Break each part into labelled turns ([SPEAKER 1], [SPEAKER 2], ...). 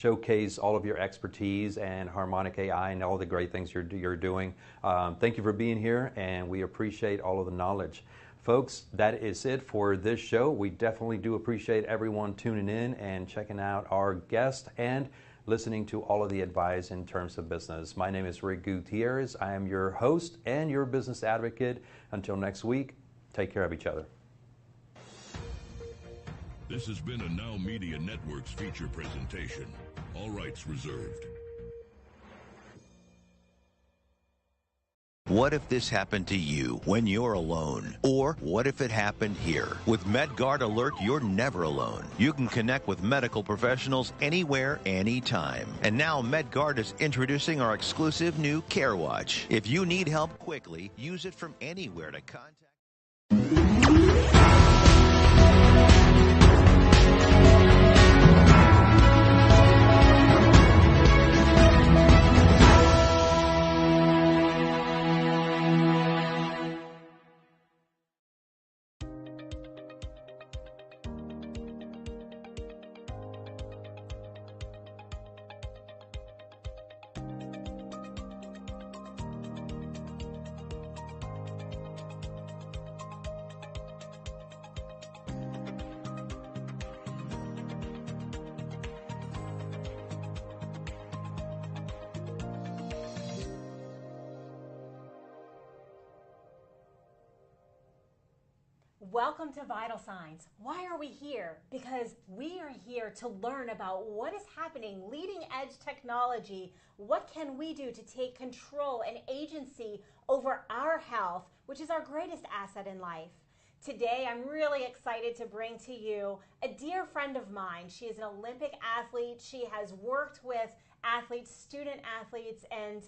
[SPEAKER 1] showcase all of your expertise and Harmonic AI and all the great things you're doing. Thank you for being here, and we appreciate all of the knowledge. Folks, that is it for this show. We definitely do appreciate everyone tuning in and checking out our guest and listening to all of the advice in terms of business. My name is Rick Gutierrez. I am your host and your business advocate. Until next week, take care of each other.
[SPEAKER 2] This has been a Now Media Networks feature presentation. All rights reserved.
[SPEAKER 3] What if this happened to you when you're alone? Or what if it happened here? With MedGuard Alert, you're never alone. You can connect with medical professionals anywhere, anytime. And now MedGuard is introducing our exclusive new CareWatch. If you need help quickly, use it from anywhere to contact.
[SPEAKER 4] Welcome to Vital Signs. Why are we here? Because we are here to learn about what is happening, leading edge technology. What can we do to take control and agency over our health, which is our greatest asset in life? Today, I'm really excited to bring to you a dear friend of mine. She is an Olympic athlete. She has worked with athletes, student athletes, and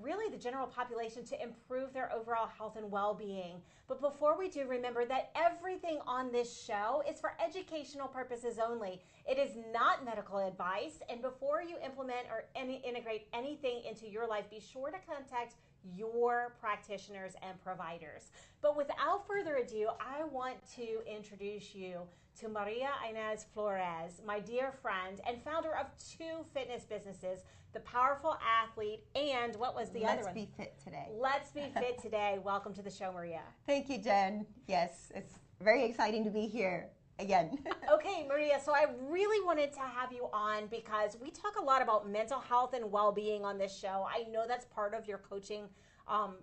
[SPEAKER 4] really the general population to improve their overall health and well-being. But before we do, remember that everything on this show is for educational purposes only. It is not medical advice, and before you implement or integrate anything into your life, be sure to contact your practitioners and providers. But without further ado, I want to introduce you to Maria Inez Flores, my dear friend and founder of two fitness businesses, The Powerful Athlete, and what was the other one?
[SPEAKER 5] Let's Be Fit Today.
[SPEAKER 4] Let's Be Fit Today. Welcome to the show, Maria.
[SPEAKER 5] Thank you, Jen. Yes, it's very exciting to be here again.
[SPEAKER 4] Okay, Maria, so I really wanted to have you on because we talk a lot about mental health and well-being on this show. I know that's part of your coaching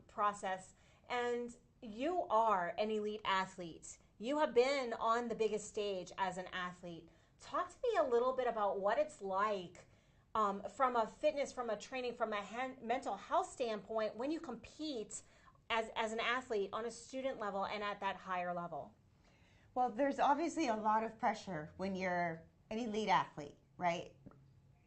[SPEAKER 4] process, and you are an elite athlete. You have been on the biggest stage as an athlete. Talk to me a little bit about what it's like from a fitness, from a training, from a mental health standpoint when you compete as an athlete on a student level and at that higher level.
[SPEAKER 5] Well, there's obviously a lot of pressure when you're an elite athlete, right?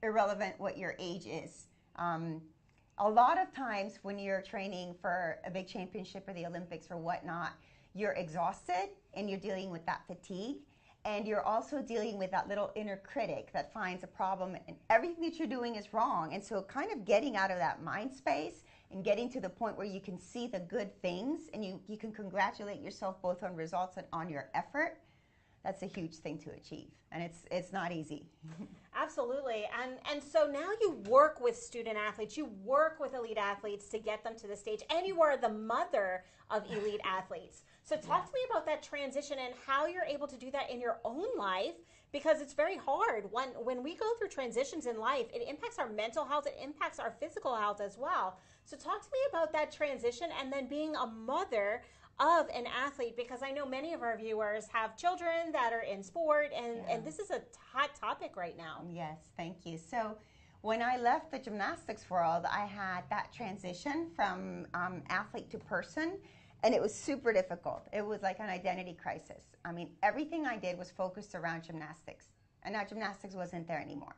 [SPEAKER 5] Irrelevant what your age is. A lot of times when you're training for a big championship or the Olympics or whatnot, you're exhausted and you're dealing with that fatigue, and you're also dealing with that little inner critic that finds a problem and everything that you're doing is wrong. And so kind of getting out of that mind space and getting to the point where you can see the good things and you can congratulate yourself both on results and on your effort, that's a huge thing to achieve. And it's not easy.
[SPEAKER 4] Absolutely. And so now you work with student athletes, you work with elite athletes to get them to the stage, and you are the mother of elite athletes. So talk to me about that transition and how you're able to do that in your own life, because it's very hard. When we go through transitions in life, it impacts our mental health, it impacts our physical health as well. So talk to me about that transition and then being a mother of an athlete, because I know many of our viewers have children that are in sport, and this is a hot topic right now.
[SPEAKER 5] Yes, thank you. So when I left the gymnastics world, I had that transition from athlete to person, and it was super difficult. It was like an identity crisis. I mean, everything I did was focused around gymnastics, and now gymnastics wasn't there anymore.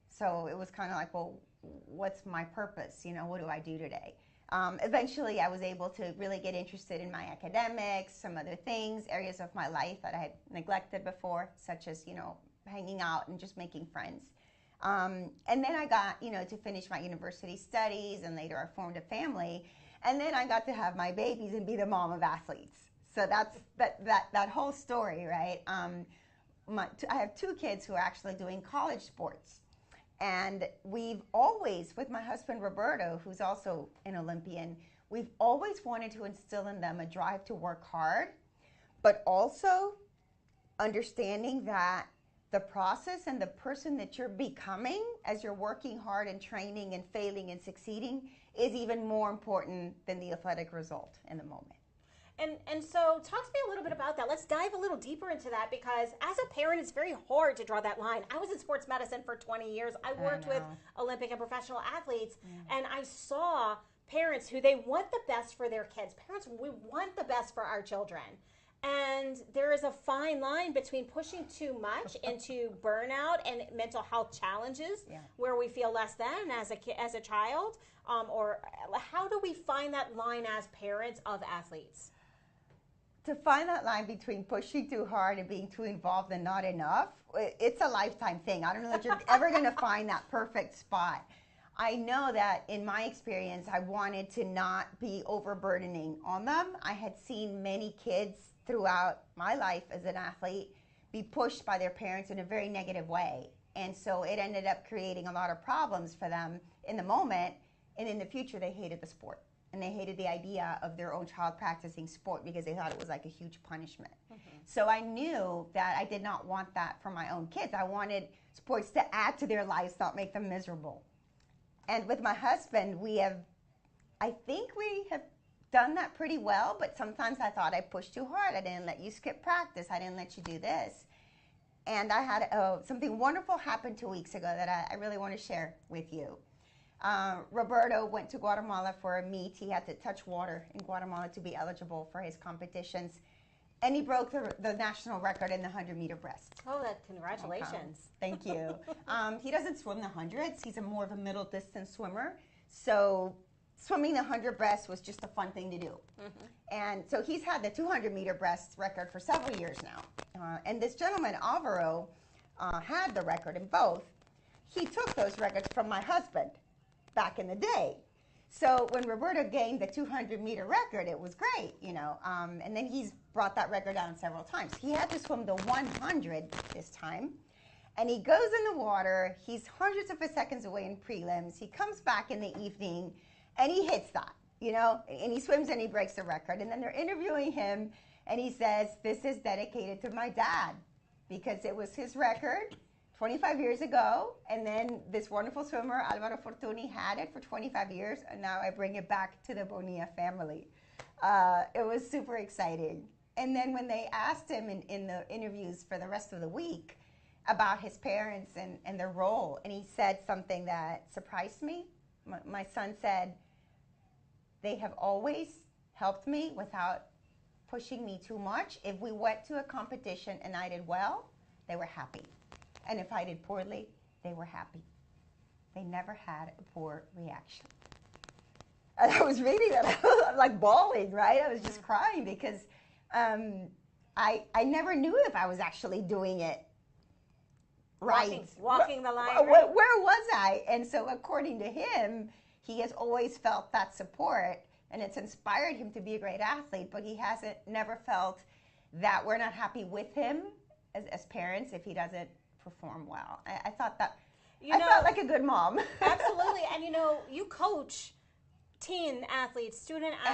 [SPEAKER 5] So it was kind of like, well, what's my purpose? You know, what do I do today? Eventually, I was able to really get interested in my academics, some other things, areas of my life that I had neglected before, such as, hanging out and just making friends. And then I got, to finish my university studies, and later I formed a family. And then I got to have my babies and be the mom of athletes. So that's that whole story, right? I have two kids who are actually doing college sports. And we've always, with my husband Roberto, who's also an Olympian, we've always wanted to instill in them a drive to work hard, but also understanding that the process and the person that you're becoming as you're working hard and training and failing and succeeding is even more important than the athletic result in the moment.
[SPEAKER 4] And so talk to me a little bit about that. Let's dive a little deeper into that, because as a parent, it's very hard to draw that line. I was in sports medicine for 20 years. I worked with Olympic and professional athletes, and I saw parents who they want the best for their kids. Parents, we want the best for our children. And there is a fine line between pushing too much into burnout and mental health challenges where we feel less than as a child, or how do we find that line as parents of athletes?
[SPEAKER 5] To find that line between pushing too hard and being too involved and not enough, it's a lifetime thing. I don't know that you're ever going to find that perfect spot. I know that in my experience, I wanted to not be overburdening on them. I had seen many kids throughout my life as an athlete be pushed by their parents in a very negative way. And so it ended up creating a lot of problems for them in the moment, and in the future they hated the sport. And they hated the idea of their own child practicing sport because they thought it was like a huge punishment. So I knew that I did not want that for my own kids. I wanted sports to add to their lives, not make them miserable. And with my husband, I think we have done that pretty well, but sometimes I thought I pushed too hard. I didn't let you skip practice. I didn't let you do this. And I had something wonderful happen 2 weeks ago that I really want to share with you. Roberto went to Guatemala for a meet. He had to touch water in Guatemala to be eligible for his competitions. And he broke the national record in the 100-meter breast.
[SPEAKER 4] Oh, congratulations.
[SPEAKER 5] Thank you. He doesn't swim the hundreds. He's more of a middle distance swimmer. So swimming the 100 breast was just a fun thing to do. And so he's had the 200-meter breast record for several years now. And this gentleman, Alvaro, had the record in both. He took those records from my husband back in the day. So when Roberto gained the 200-meter record, it was great, and then he's brought that record down several times. He had to swim the 100 this time, and he goes in the water. He's hundreds of seconds away in prelims. He comes back in the evening, and he hits that, and he swims and he breaks the record. And then they're interviewing him, and he says, "This is dedicated to my dad because it was his record 25 years ago, and then this wonderful swimmer, Alvaro Fortuny, had it for 25 years, and now I bring it back to the Bonilla family." It was super exciting. And then when they asked him in the interviews for the rest of the week about his parents and their role, and he said something that surprised me. My son said, "They have always helped me without pushing me too much. If we went to a competition and I did well, they were happy. And if I did poorly, they were happy. They never had a poor reaction." And I was reading that, I was like bawling, right? I was just crying because I never knew if I was actually doing it right.
[SPEAKER 4] Walking the line.
[SPEAKER 5] Where was I? And so according to him, he has always felt that support, and it's inspired him to be a great athlete, but he hasn't never felt that we're not happy with him as parents if he doesn't perform well. I thought that I felt like a good mom.
[SPEAKER 4] Absolutely. And you coach teen athletes, student athletes,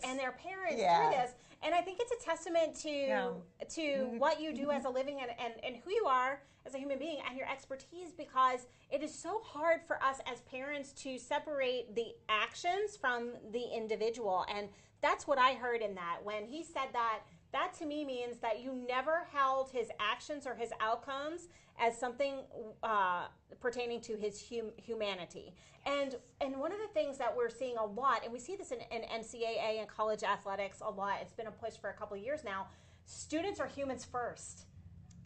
[SPEAKER 5] and their parents
[SPEAKER 4] through this. And I think it's a testament to what you do as a living and who you are as a human being and your expertise, because it is so hard for us as parents to separate the actions from the individual. And that's what I heard in that. When he said that to me means that you never held his actions or his outcomes as something pertaining to his humanity. And one of the things that we're seeing a lot, and we see this in NCAA and college athletics a lot, it's been a push for a couple of years now, students are humans first.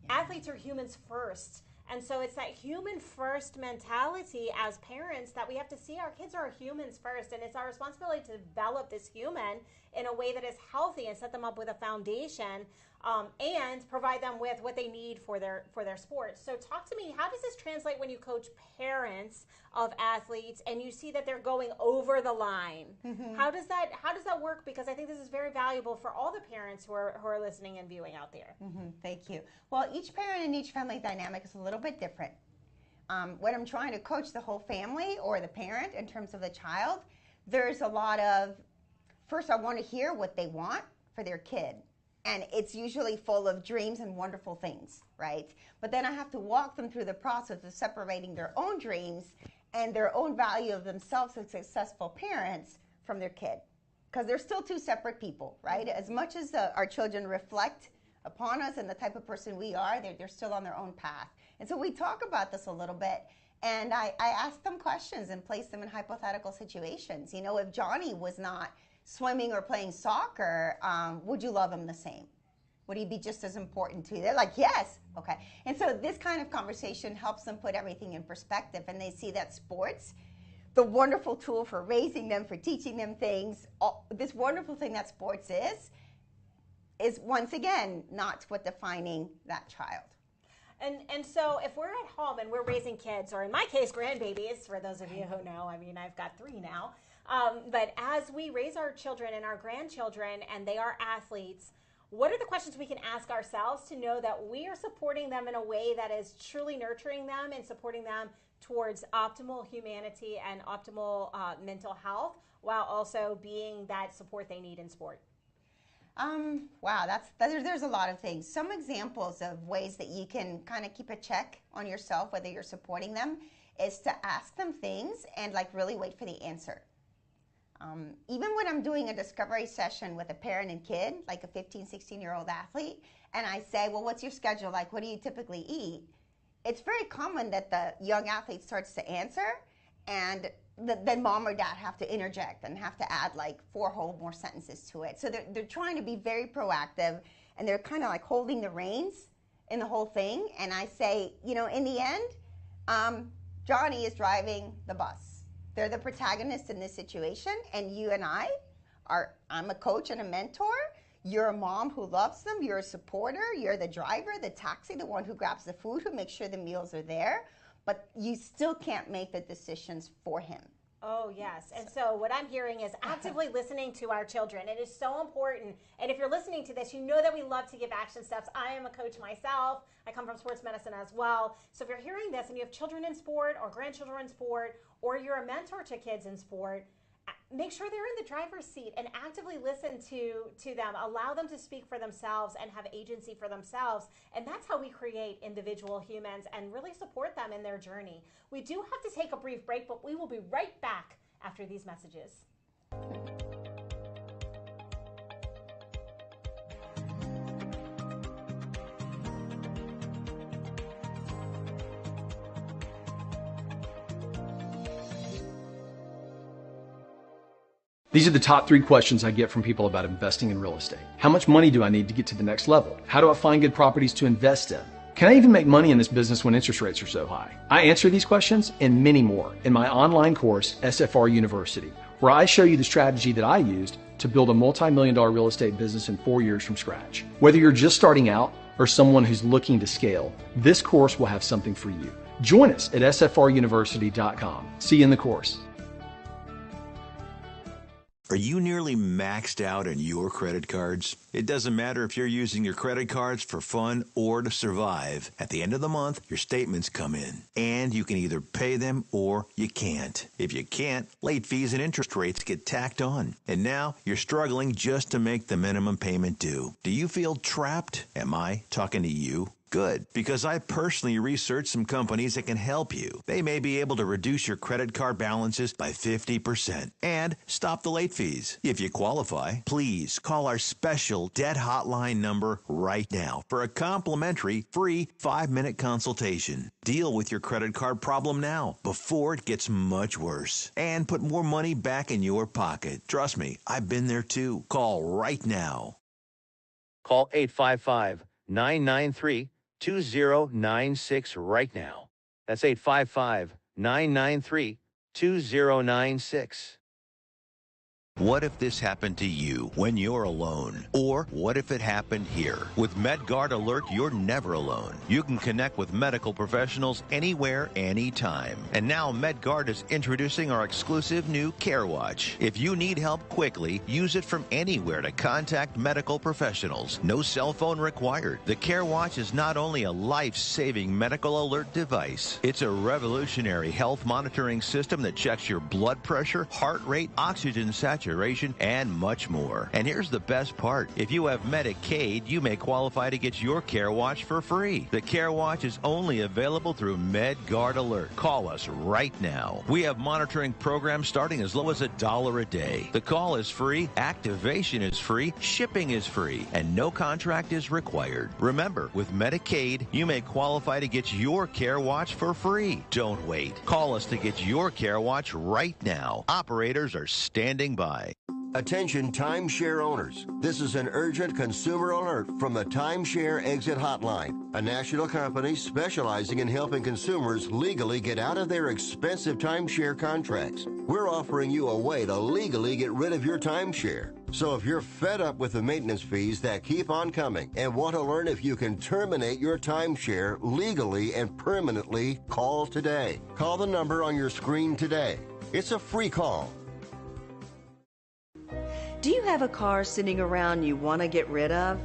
[SPEAKER 4] Yeah. Athletes are humans first. And so it's that human first mentality as parents that we have to see our kids are humans first, and it's our responsibility to develop this human in a way that is healthy and set them up with a foundation and provide them with what they need for their sports. So talk to me, how does this translate when you coach parents of athletes and you see that they're going over the line? Mm-hmm. How does that work? Because I think this is very valuable for all the parents who are listening and viewing out there.
[SPEAKER 5] Mm-hmm. Thank you. Well, each parent and each family dynamic is a little bit different. when I'm trying to coach the whole family or the parent in terms of the child, there's a lot of, first I want to hear what they want for their kid. And it's usually full of dreams and wonderful things, right? But then I have to walk them through the process of separating their own dreams and their own value of themselves as successful parents from their kid. Because they're still two separate people, right? As much as our children reflect upon us and the type of person we are, they're still on their own path. And so we talk about this a little bit, and I ask them questions and place them in hypothetical situations. You know, if Johnny was not swimming or playing soccer, would you love him the same? Would he be just as important to you? They're like, yes. Okay. And so this kind of conversation helps them put everything in perspective, and they see that sports, the wonderful tool for raising them, for teaching them things, this wonderful thing that sports is once again not what defining that child.
[SPEAKER 4] And so if we're at home and we're raising kids, or in my case, grandbabies, for those of you who know, I mean, I've got 3 now. But as we raise our children and our grandchildren and they are athletes, what are the questions we can ask ourselves to know that we are supporting them in a way that is truly nurturing them and supporting them towards optimal humanity and optimal mental health, while also being that support they need in sport?
[SPEAKER 5] Wow, there's a lot of things. Some examples of ways that you can kind of keep a check on yourself, whether you're supporting them, is to ask them things and like really wait for the answer. Even when I'm doing a discovery session with a parent and kid, like a 15, 16-year-old athlete, and I say, well, what's your schedule like? What do you typically eat? It's very common that the young athlete starts to answer, and then mom or dad have to interject and have to add like 4 whole more sentences to it. So they're trying to be very proactive, and they're kind of like holding the reins in the whole thing. And I say, you know, in the end, Johnny is driving the bus. They're the protagonist in this situation, and you and I'm a coach and a mentor. You're a mom who loves them. You're a supporter. You're the driver, the taxi, the one who grabs the food, who makes sure the meals are there. But you still can't make the decisions for him.
[SPEAKER 4] Oh, yes. And so what I'm hearing is actively listening to our children. It is so important. And if you're listening to this, you know that we love to give action steps. I am a coach myself. I come from sports medicine as well. So if you're hearing this and you have children in sport or grandchildren in sport, or you're a mentor to kids in sport, make sure they're in the driver's seat and actively listen to them. Allow them to speak for themselves and have agency for themselves. And that's how we create individual humans and really support them in their journey. We do have to take a brief break, but we will be right back after these messages.
[SPEAKER 6] These are the top 3 questions I get from people about investing in real estate. How much money do I need to get to the next level? How do I find good properties to invest in? Can I even make money in this business when interest rates are so high? I answer these questions and many more in my online course, SFR University, where I show you the strategy that I used to build a multi-million-dollar real estate business in 4 years from scratch. Whether you're just starting out or someone who's looking to scale, this course will have something for you. Join us at sfruniversity.com. See you in the course.
[SPEAKER 3] Are you nearly maxed out on your credit cards? It doesn't matter if you're using your credit cards for fun or to survive. At the end of the month, your statements come in, and you can either pay them or you can't. If you can't, late fees and interest rates get tacked on. And now you're struggling just to make the minimum payment due. Do you feel trapped? Am I talking to you? Good, because I personally researched some companies that can help you. They may be able to reduce your credit card balances by 50% and stop the late fees. If you qualify, please call our special debt hotline number right now for a complimentary free 5-minute consultation. Deal with your credit card problem now before it gets much worse and put more money back in your pocket. Trust me, I've been there too. Call right now.
[SPEAKER 7] Call 855-993-2096 right now. That's 855-993-2096.
[SPEAKER 3] What if this happened to you when you're alone? Or what if it happened here? With MedGuard Alert, you're never alone. You can connect with medical professionals anywhere, anytime. And now MedGuard is introducing our exclusive new CareWatch. If you need help quickly, use it from anywhere to contact medical professionals. No cell phone required. The CareWatch is not only a life-saving medical alert device, it's a revolutionary health monitoring system that checks your blood pressure, heart rate, oxygen saturation, and much more. And here's the best part. If you have Medicaid, you may qualify to get your CareWatch for free. The CareWatch is only available through MedGuard Alert. Call us right now. We have monitoring programs starting as low as $1 a day. The call is free, activation is free, shipping is free, and no contract is required. Remember, with Medicaid, you may qualify to get your CareWatch for free. Don't wait. Call us to get your CareWatch right now. Operators are standing by.
[SPEAKER 8] Attention timeshare owners. This is an urgent consumer alert from the Timeshare Exit Hotline, a national company specializing in helping consumers legally get out of their expensive timeshare contracts. We're offering you a way to legally get rid of your timeshare. So if you're fed up with the maintenance fees that keep on coming and want to learn if you can terminate your timeshare legally and permanently, call today. Call the number on your screen today. It's a free call.
[SPEAKER 9] Do you have a car sitting around you want to get rid of?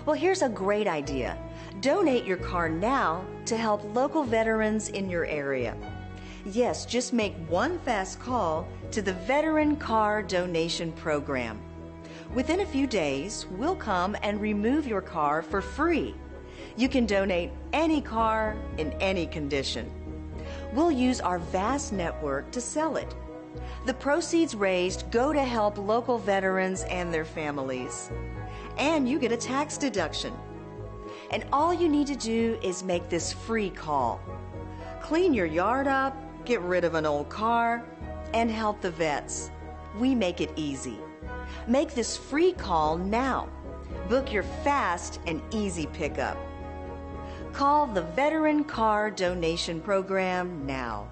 [SPEAKER 9] Well, here's a great idea. Donate your car now to help local veterans in your area. Yes, just make one fast call to the Veteran Car Donation Program. Within a few days, we'll come and remove your car for free. You can donate any car in any condition. We'll use our vast network to sell it. The proceeds raised go to help local veterans and their families. And you get a tax deduction. And all you need to do is make this free call. Clean your yard up, get rid of an old car, and help the vets. We make it easy. Make this free call now. Book your fast and easy pickup. Call the Veteran Car Donation Program now.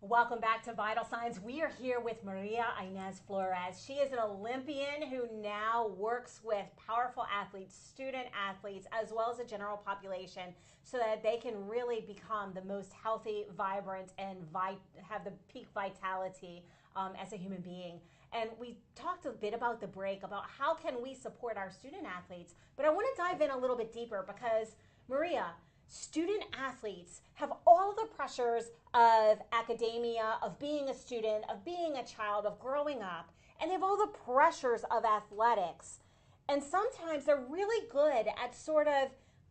[SPEAKER 4] Welcome back to Vital Signs. We are here with Maria Inez Flores. She is an Olympian who now works with powerful athletes, student athletes, as well as the general population so that they can really become the most healthy, vibrant, and have the peak vitality as a human being. And we talked a bit about the break, about how can we support our student athletes. But I want to dive in a little bit deeper because, Maria, student athletes have all the pressures of academia, of being a student, of being a child, of growing up, and they have all the pressures of athletics. And sometimes they're really good at sort of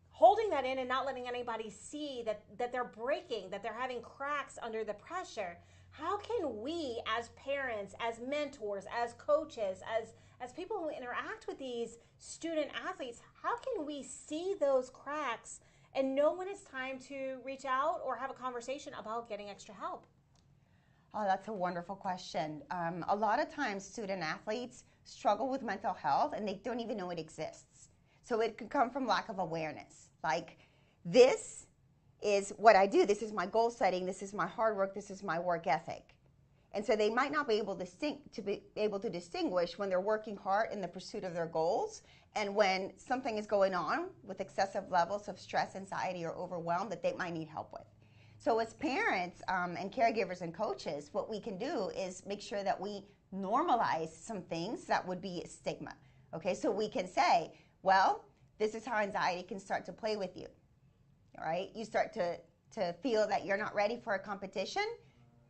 [SPEAKER 4] holding that in and not letting anybody see that they're breaking, that they're having cracks under the pressure. How can we as parents, as mentors, as coaches, as people who interact with these student athletes, how can we see those cracks and know when it's time to reach out or have a conversation about getting extra help?
[SPEAKER 5] Oh, that's a wonderful question. A lot of times student athletes struggle with mental health and they don't even know it exists. So it could come from lack of awareness. Like, this is what I do. This is my goal setting. This is my hard work. This is my work ethic. And so they might not be able to distinguish when they're working hard in the pursuit of their goals and when something is going on with excessive levels of stress, anxiety, or overwhelm that they might need help with. So as parents and caregivers and coaches, what we can do is make sure that we normalize some things that would be a stigma. Okay, so we can say, well, this is how anxiety can start to play with you. All right, you start to feel that you're not ready for a competition.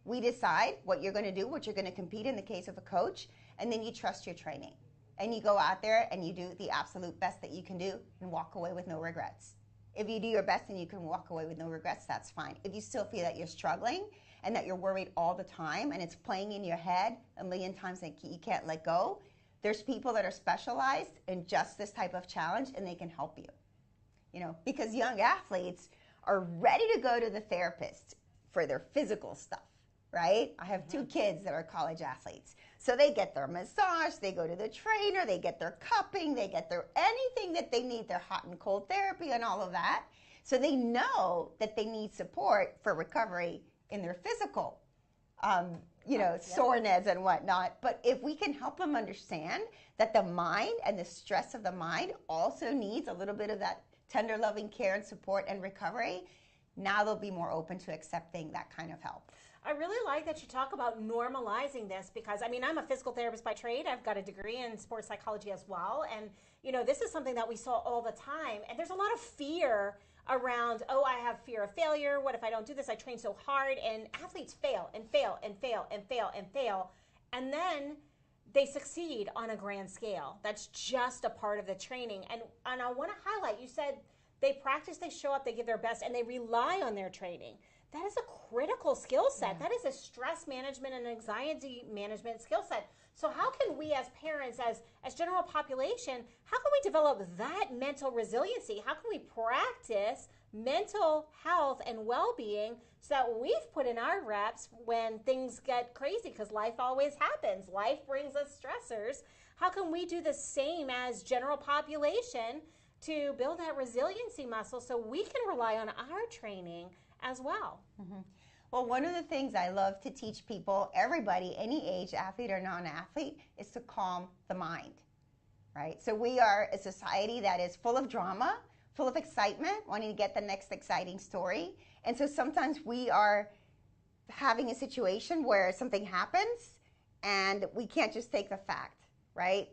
[SPEAKER 5] We decide what you're going to do, what you're going to compete in the case of a coach, and then you trust your training. And you go out there and you do the absolute best that you can do and walk away with no regrets. If you do your best and you can walk away with no regrets, that's fine. If you still feel that you're struggling and that you're worried all the time and it's playing in your head a million times that you can't let go, there's people that are specialized in just this type of challenge and they can help you. You know, because young athletes are ready to go to the therapist for their physical stuff, right? I have 2 kids that are college athletes. So they get their massage, they go to the trainer, they get their cupping, they get their anything that they need, their hot and cold therapy and all of that. So they know that they need support for recovery in their physical, soreness and whatnot. But if we can help them understand that the mind and the stress of the mind also needs a little bit of that tender, loving care and support and recovery, now they'll be more open to accepting that kind of help.
[SPEAKER 4] I really like that you talk about normalizing this because, I mean, I'm a physical therapist by trade. I've got a degree in sports psychology as well. And, this is something that we saw all the time. And there's a lot of fear around, I have fear of failure. What if I don't do this? I train so hard. And athletes fail and fail and fail and fail and fail. And then they succeed on a grand scale. That's just a part of the training. And I want to highlight, you said they practice, they show up, they give their best, and they rely on their training. That is a critical skill set. Yeah. That is a stress management and anxiety management skill set. So how can we as parents, as general population, how can we develop that mental resiliency? How can we practice mental health and well-being so that we've put in our reps when things get crazy? Because life always happens. Life brings us stressors. How can we do the same as general population to build that resiliency muscle so we can rely on our training as well?
[SPEAKER 5] Mm-hmm. Well, one of the things I love to teach people, everybody, any age, athlete or non-athlete, is to calm the mind, right? So we are a society that is full of drama, full of excitement, wanting to get the next exciting story. And so sometimes we are having a situation where something happens and we can't just take the fact, right?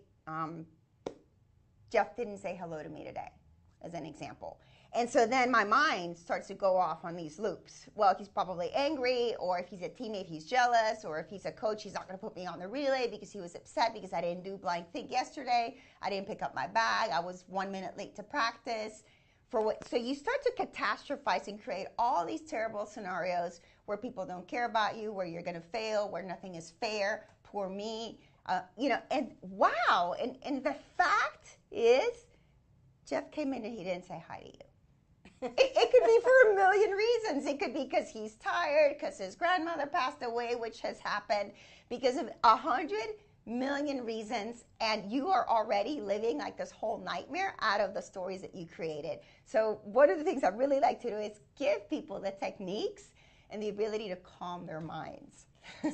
[SPEAKER 5] Jeff didn't say hello to me today, as an example. And so then my mind starts to go off on these loops. Well, he's probably angry, or if he's a teammate, he's jealous, or if he's a coach, he's not going to put me on the relay because he was upset because I didn't do blank think yesterday. I didn't pick up my bag. I was 1 minute late to practice. So you start to catastrophize and create all these terrible scenarios where people don't care about you, where you're going to fail, where nothing is fair, poor me, and wow. And the fact is, Jeff came in and he didn't say hi to you. It could be for a million reasons. It could be because he's tired, because his grandmother passed away, which has happened, because of 100 million reasons, and you are already living like this whole nightmare out of the stories that you created. So one of the things I really like to do is give people the techniques and the ability to calm their minds.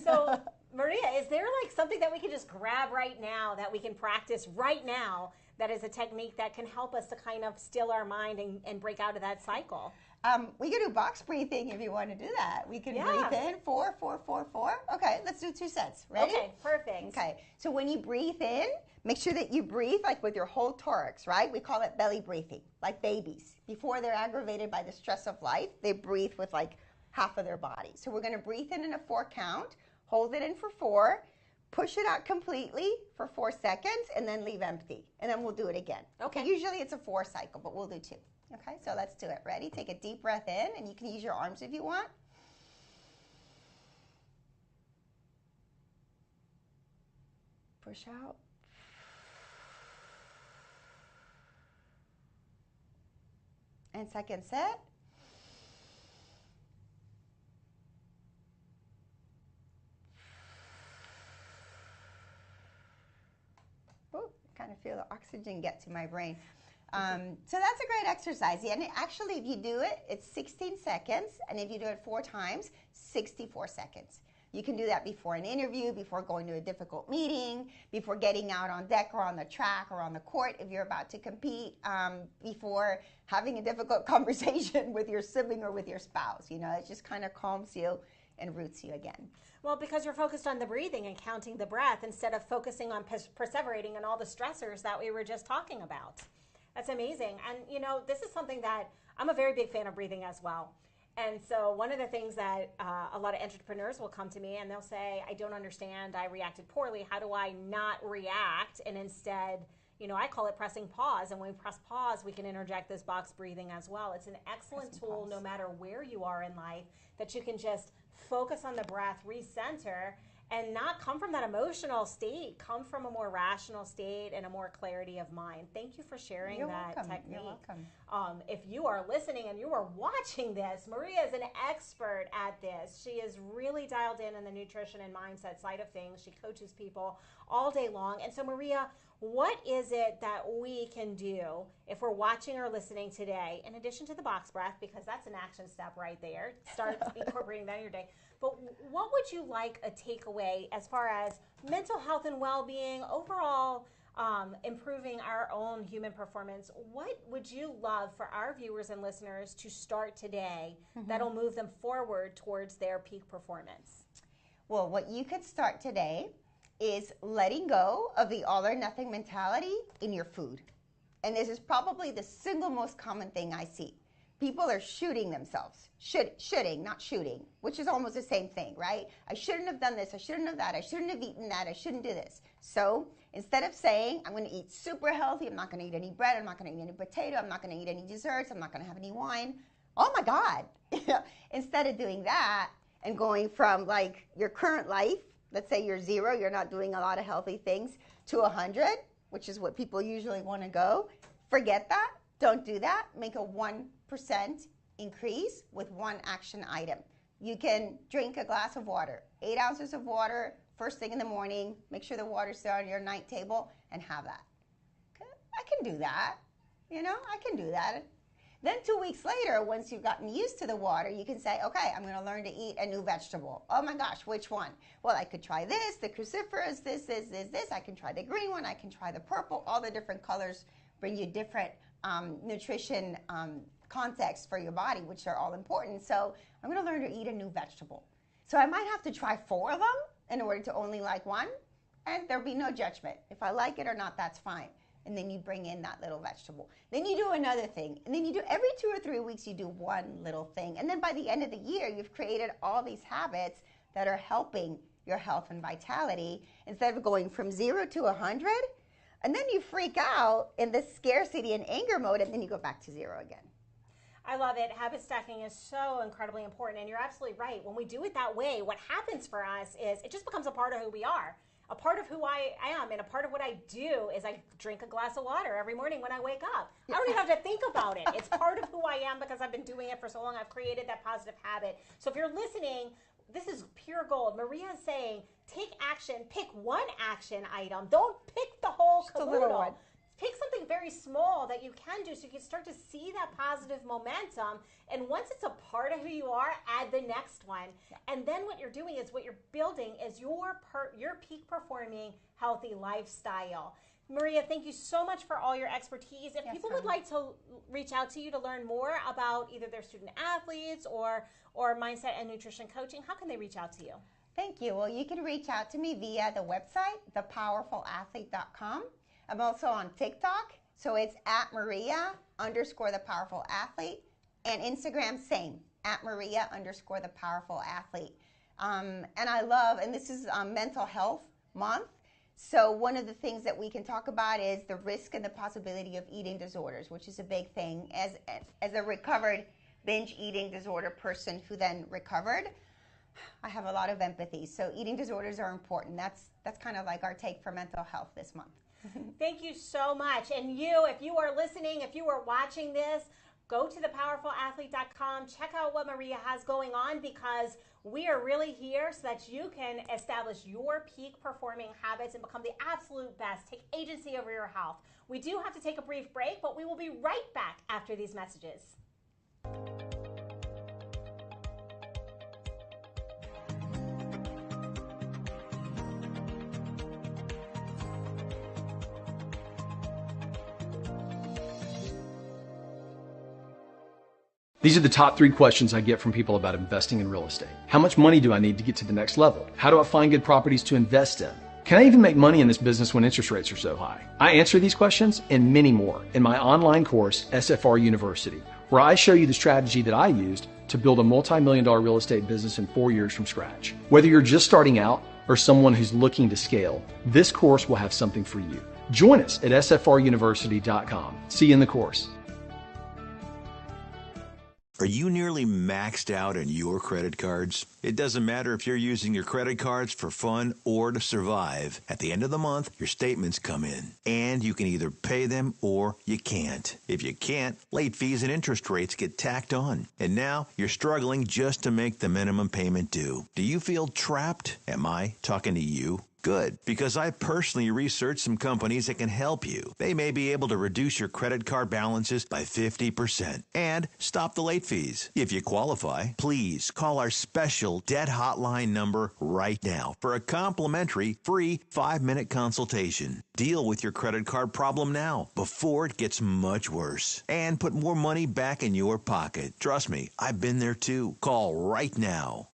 [SPEAKER 4] So, Maria, is there like something that we can just grab right now that we can practice right now that is a technique that can help us to kind of still our mind and break out of that cycle?
[SPEAKER 5] We can do box breathing if you want to do that. We can breathe in, 4, 4, 4, 4. Okay, let's do 2 sets. Ready?
[SPEAKER 4] Okay, perfect.
[SPEAKER 5] Okay, so when you breathe in, make sure that you breathe like with your whole thorax, right? We call it belly breathing, like babies. Before they're aggravated by the stress of life, they breathe with like half of their body. So we're going to breathe in a 4 count, hold it in for 4, push it out completely for 4 seconds, and then leave empty. And then we'll do it again.
[SPEAKER 4] Okay.
[SPEAKER 5] Usually it's a 4 cycle, but we'll do 2. Okay, so let's do it. Ready? Take a deep breath in, and you can use your arms if you want. Push out. And second set. Ooh, kind of feel the oxygen get to my brain. So that's a great exercise. And actually, if you do it, it's 16 seconds. And if you do it 4 times, 64 seconds. You can do that before an interview, before going to a difficult meeting, before getting out on deck or on the track or on the court if you're about to compete, before having a difficult conversation with your sibling or with your spouse. You know, it just kind of calms you and roots you again.
[SPEAKER 4] Well, because you're focused on the breathing and counting the breath instead of focusing on perseverating and all the stressors that we were just talking about. That's amazing. And, you know, this is something that I'm a very big fan of breathing as well. And so one of the things that a lot of entrepreneurs will come to me and they'll say, I don't understand, I reacted poorly. How do I not react? And instead, you know, I call it pressing pause. And when we press pause, we can interject this box breathing as well. It's an excellent tool no matter where you are in life that you can just focus on the breath, recenter, and not come from that emotional state, come from a more rational state and a more clarity of mind. Thank you for sharing that technique.
[SPEAKER 5] You're welcome.
[SPEAKER 4] If you are listening and you are watching this, Maria is an expert at this. She is really dialed in the nutrition and mindset side of things. She coaches people all day long. And so, Maria, what is it that we can do if we're watching or listening today, in addition to the box breath, because that's an action step right there. Start incorporating that in your day. But what would you like a takeaway as far as mental health and well-being, overall improving our own human performance? What would you love for our viewers and listeners to start today that'll move them forward towards their peak performance?
[SPEAKER 5] Well, what you could start today is letting go of the all or nothing mentality in your food. And this is probably the single most common thing I see. People are shooting themselves. Shooting, not shooting, which is almost the same thing, right? I shouldn't have done this. I shouldn't have that. I shouldn't have eaten that. I shouldn't do this. So instead of saying, I'm going to eat super healthy, I'm not going to eat any bread, I'm not going to eat any potato, I'm not going to eat any desserts, I'm not going to have any wine. Oh my God. Instead of doing that and going from like your current life, let's say you're 0, you're not doing a lot of healthy things, to 100, which is what people usually want to go. Forget that. Don't do that. Make a 1% increase with one action item. You can drink a glass of water, 8 ounces of water, first thing in the morning. Make sure the water's there on your night table and have that. I can do that. I can do that. Then 2 weeks later, once you've gotten used to the water, you can say, okay, I'm going to learn to eat a new vegetable. Oh my gosh, which one? Well, I could try this, the cruciferous, this. I can try the green one. I can try the purple. All the different colors bring you different nutrition context for your body, which are all important. So I'm going to learn to eat a new vegetable. So I might have to try 4 of them in order to only like one, and there'll be no judgment. If I like it or not, that's fine. And then you bring in that little vegetable. Then you do another thing. And then you do every 2 or 3 weeks, you do one little thing. And then by the end of the year, you've created all these habits that are helping your health and vitality instead of going from 0 to 100. And then you freak out in this scarcity and anger mode, and then you go back to 0 again.
[SPEAKER 4] I love it. Habit stacking is so incredibly important. And you're absolutely right. When we do it that way, what happens for us is it just becomes a part of who we are. A part of who I am, and a part of what I do is I drink a glass of water every morning when I wake up. I don't even have to think about it. It's part of who I am because I've been doing it for so long. I've created that positive habit. So if you're listening, this is pure gold. Maria is saying, take action, pick one action item. Don't pick the whole caboodle. Pick something very small that you can do so you can start to see that positive momentum. And once it's a part of who you are, add the next one. Yeah. And then what you're doing is what you're building is your peak performing healthy lifestyle. Maria, thank you so much for all your expertise. If people would like to reach out to you to learn more about either their student athletes or mindset and nutrition coaching, how can they reach out to you?
[SPEAKER 5] Thank you. Well, you can reach out to me via the website, thepowerfulathlete.com. I'm also on TikTok, so it's @Maria_thepowerfulathlete, and Instagram, same, @Maria_thepowerfulathlete. And I love, and this is Mental Health Month, so one of the things that we can talk about is the risk and the possibility of eating disorders, which is a big thing. As a recovered binge eating disorder person who then recovered, I have a lot of empathy. So eating disorders are important. That's kind of like our take for mental health this month.
[SPEAKER 4] Thank you so much. And you, if you are listening, if you are watching this, go to thepowerfulathlete.com. Check out what Maria has going on, because we are really here so that you can establish your peak performing habits and become the absolute best. Take agency over your health. We do have to take a brief break, but we will be right back after these messages.
[SPEAKER 6] These are the top 3 questions I get from people about investing in real estate. How much money do I need to get to the next level? How do I find good properties to invest in? Can I even make money in this business when interest rates are so high? I answer these questions and many more in my online course, SFR University, where I show you the strategy that I used to build a multi-million-dollar real estate business in 4 years from scratch. Whether you're just starting out or someone who's looking to scale, this course will have something for you. Join us at sfruniversity.com. See you in the course.
[SPEAKER 3] Are you nearly maxed out on your credit cards? It doesn't matter if you're using your credit cards for fun or to survive. At the end of the month, your statements come in, and you can either pay them or you can't. If you can't, late fees and interest rates get tacked on. And now you're struggling just to make the minimum payment due. Do you feel trapped? Am I talking to you? Good, because I personally researched some companies that can help you. They may be able to reduce your credit card balances by 50% and stop the late fees. If you qualify, please call our special debt hotline number right now for a complimentary free 5-minute consultation. Deal with your credit card problem now before it gets much worse and put more money back in your pocket. Trust me, I've been there too. Call right now.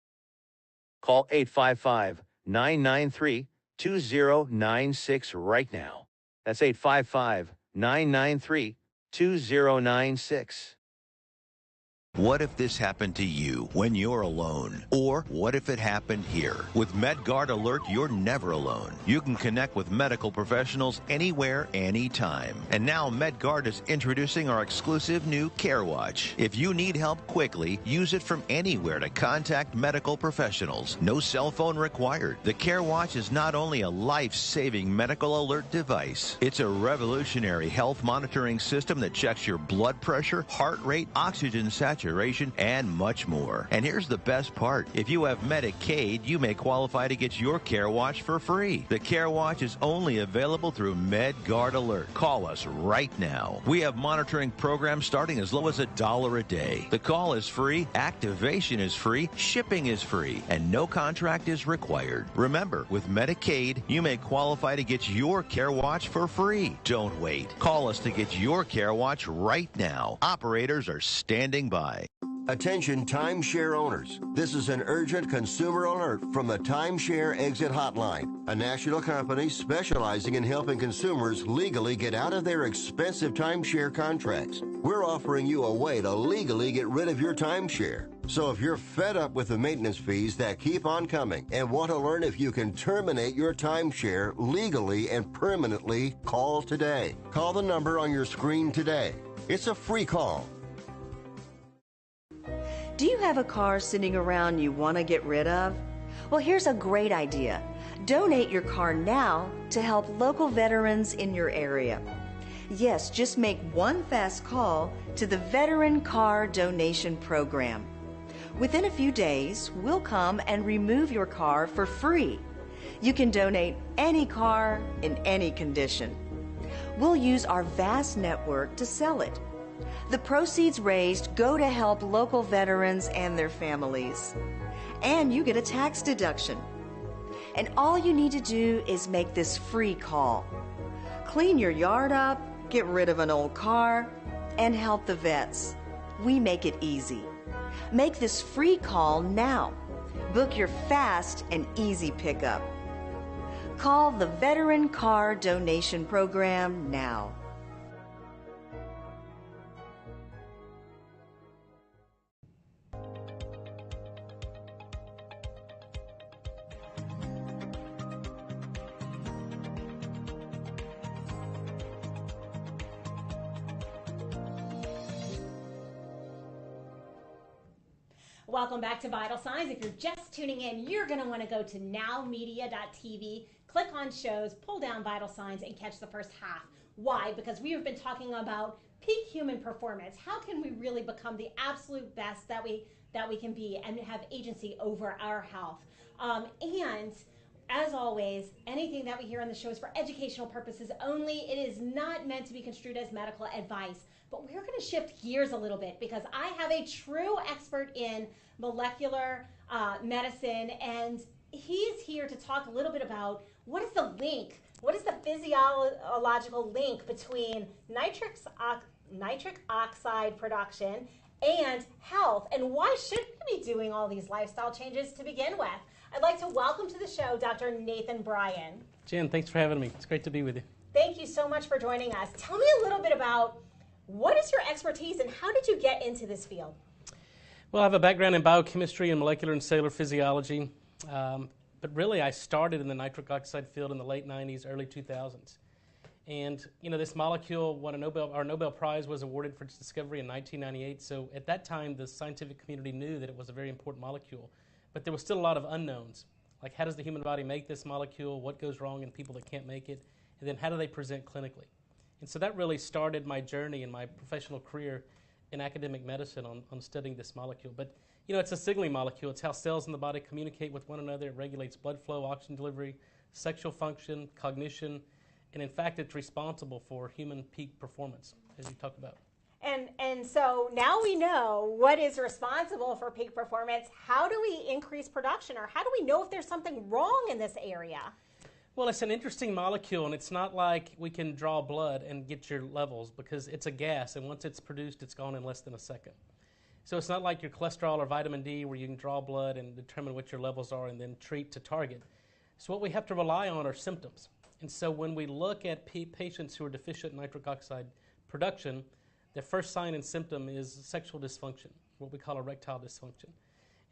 [SPEAKER 7] Call 855-993-2096 right now. That's 855-993-2096.
[SPEAKER 3] What if this happened to you when you're alone? Or what if it happened here? With MedGuard Alert, you're never alone. You can connect with medical professionals anywhere, anytime. And now MedGuard is introducing our exclusive new CareWatch. If you need help quickly, use it from anywhere to contact medical professionals. No cell phone required. The CareWatch is not only a life-saving medical alert device, it's a revolutionary health monitoring system that checks your blood pressure, heart rate, oxygen saturation, and much more. And here's the best part. If you have Medicaid, you may qualify to get your CareWatch for free. The CareWatch is only available through MedGuard Alert. Call us right now. We have monitoring programs starting as low as $1 a day. The call is free, activation is free, shipping is free, and no contract is required. Remember, with Medicaid, you may qualify to get your CareWatch for free. Don't wait. Call us to get your CareWatch right now. Operators are standing by.
[SPEAKER 8] Attention timeshare owners. This is an urgent consumer alert from the Timeshare Exit Hotline, a national company specializing in helping consumers legally get out of their expensive timeshare contracts. We're offering you a way to legally get rid of your timeshare. So if you're fed up with the maintenance fees that keep on coming and want to learn if you can terminate your timeshare legally and permanently, call today. Call the number on your screen today. It's a free call.
[SPEAKER 9] Do you have a car sitting around you want to get rid of? Well, here's a great idea. Donate your car now to help local veterans in your area. Yes, just make one fast call to the Veteran Car Donation Program. Within a few days, we'll come and remove your car for free. You can donate any car in any condition. We'll use our vast network to sell it. The proceeds raised go to help local veterans and their families. And you get a tax deduction. And all you need to do is make this free call. Clean your yard up, get rid of an old car, and help the vets. We make it easy. Make this free call now. Book your fast and easy pickup. Call the Veteran Car Donation Program now.
[SPEAKER 4] Welcome back to Vital Signs. If you're just tuning in, you're going to want to go to nowmedia.tv, click on shows, pull down Vital Signs, and catch the first half. Why? Because we have been talking about peak human performance. How can we really become the absolute best that we can be and have agency over our health? And as always, anything that we hear on the show is for educational purposes only. It is not meant to be construed as medical advice. But we're going to shift gears a little bit because I have a true expert in molecular medicine, and he's here to talk a little bit about what is the link, what is the physiological link between nitric oxide production and health, and why should we be doing all these lifestyle changes to begin with? I'd like to welcome to the show Dr. Nathan Bryan.
[SPEAKER 10] Jen, thanks for having me. It's great to be with you.
[SPEAKER 4] Thank you so much for joining us. Tell me a little bit about what is your expertise and how did you get into this field?
[SPEAKER 10] Well, I have a background in biochemistry and molecular and cellular physiology, but really I started in the nitric oxide field in the late 90s, early 2000s. And this molecule won our Nobel Prize was awarded for its discovery in 1998. So at that time, the scientific community knew that it was a very important molecule, but there was still a lot of unknowns. Like, how does the human body make this molecule? What goes wrong in people that can't make it? And then how do they present clinically? And so that really started my journey in my professional career in academic medicine on studying this molecule. But it's a signaling molecule. It's how cells in the body communicate with one another. It regulates blood flow, oxygen delivery, sexual function, cognition, and in fact, it's responsible for human peak performance, as you talked about.
[SPEAKER 4] And so now we know what is responsible for peak performance. How do we increase production, or how do we know if there's something wrong in this area?
[SPEAKER 10] Well, it's an interesting molecule, and it's not like we can draw blood and get your levels, because it's a gas, and once it's produced, it's gone in less than a second. So it's not like your cholesterol or vitamin D where you can draw blood and determine what your levels are and then treat to target. So what we have to rely on are symptoms. And so when we look at patients who are deficient in nitric oxide production, the first sign and symptom is sexual dysfunction, what we call erectile dysfunction.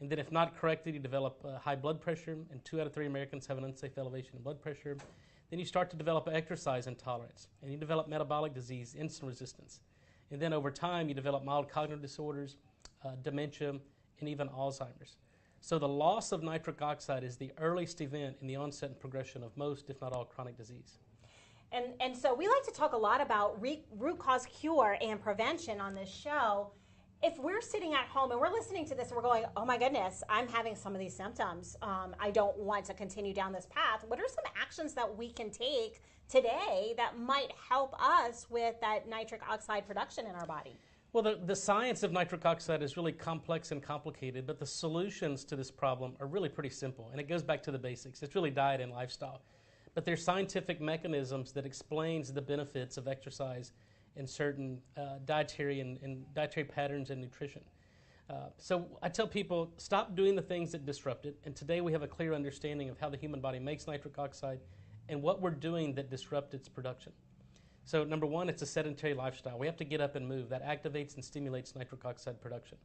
[SPEAKER 10] And then if not corrected, you develop high blood pressure, and 2 out of 3 Americans have an unsafe elevation in blood pressure. Then you start to develop exercise intolerance, and you develop metabolic disease, insulin resistance. And then over time, you develop mild cognitive disorders, dementia, and even Alzheimer's. So the loss of nitric oxide is the earliest event in the onset and progression of most, if not all, chronic disease.
[SPEAKER 4] And so we like to talk a lot about root cause cure and prevention on this show. If we're sitting at home and we're listening to this and we're going, oh my goodness, I'm having some of these symptoms, I don't want to continue down this path, what are some actions that we can take today that might help us with that nitric oxide production in our body?
[SPEAKER 10] Well, the science of nitric oxide is really complex and complicated, but the solutions to this problem are really pretty simple, and it goes back to the basics. It's really diet and lifestyle. But there's scientific mechanisms that explains the benefits of exercise and certain dietary patterns and nutrition. So I tell people, stop doing the things that disrupt it, and today we have a clear understanding of how the human body makes nitric oxide and what we're doing that disrupt its production. So number one, it's a sedentary lifestyle. We have to get up and move. That activates and stimulates nitric oxide production.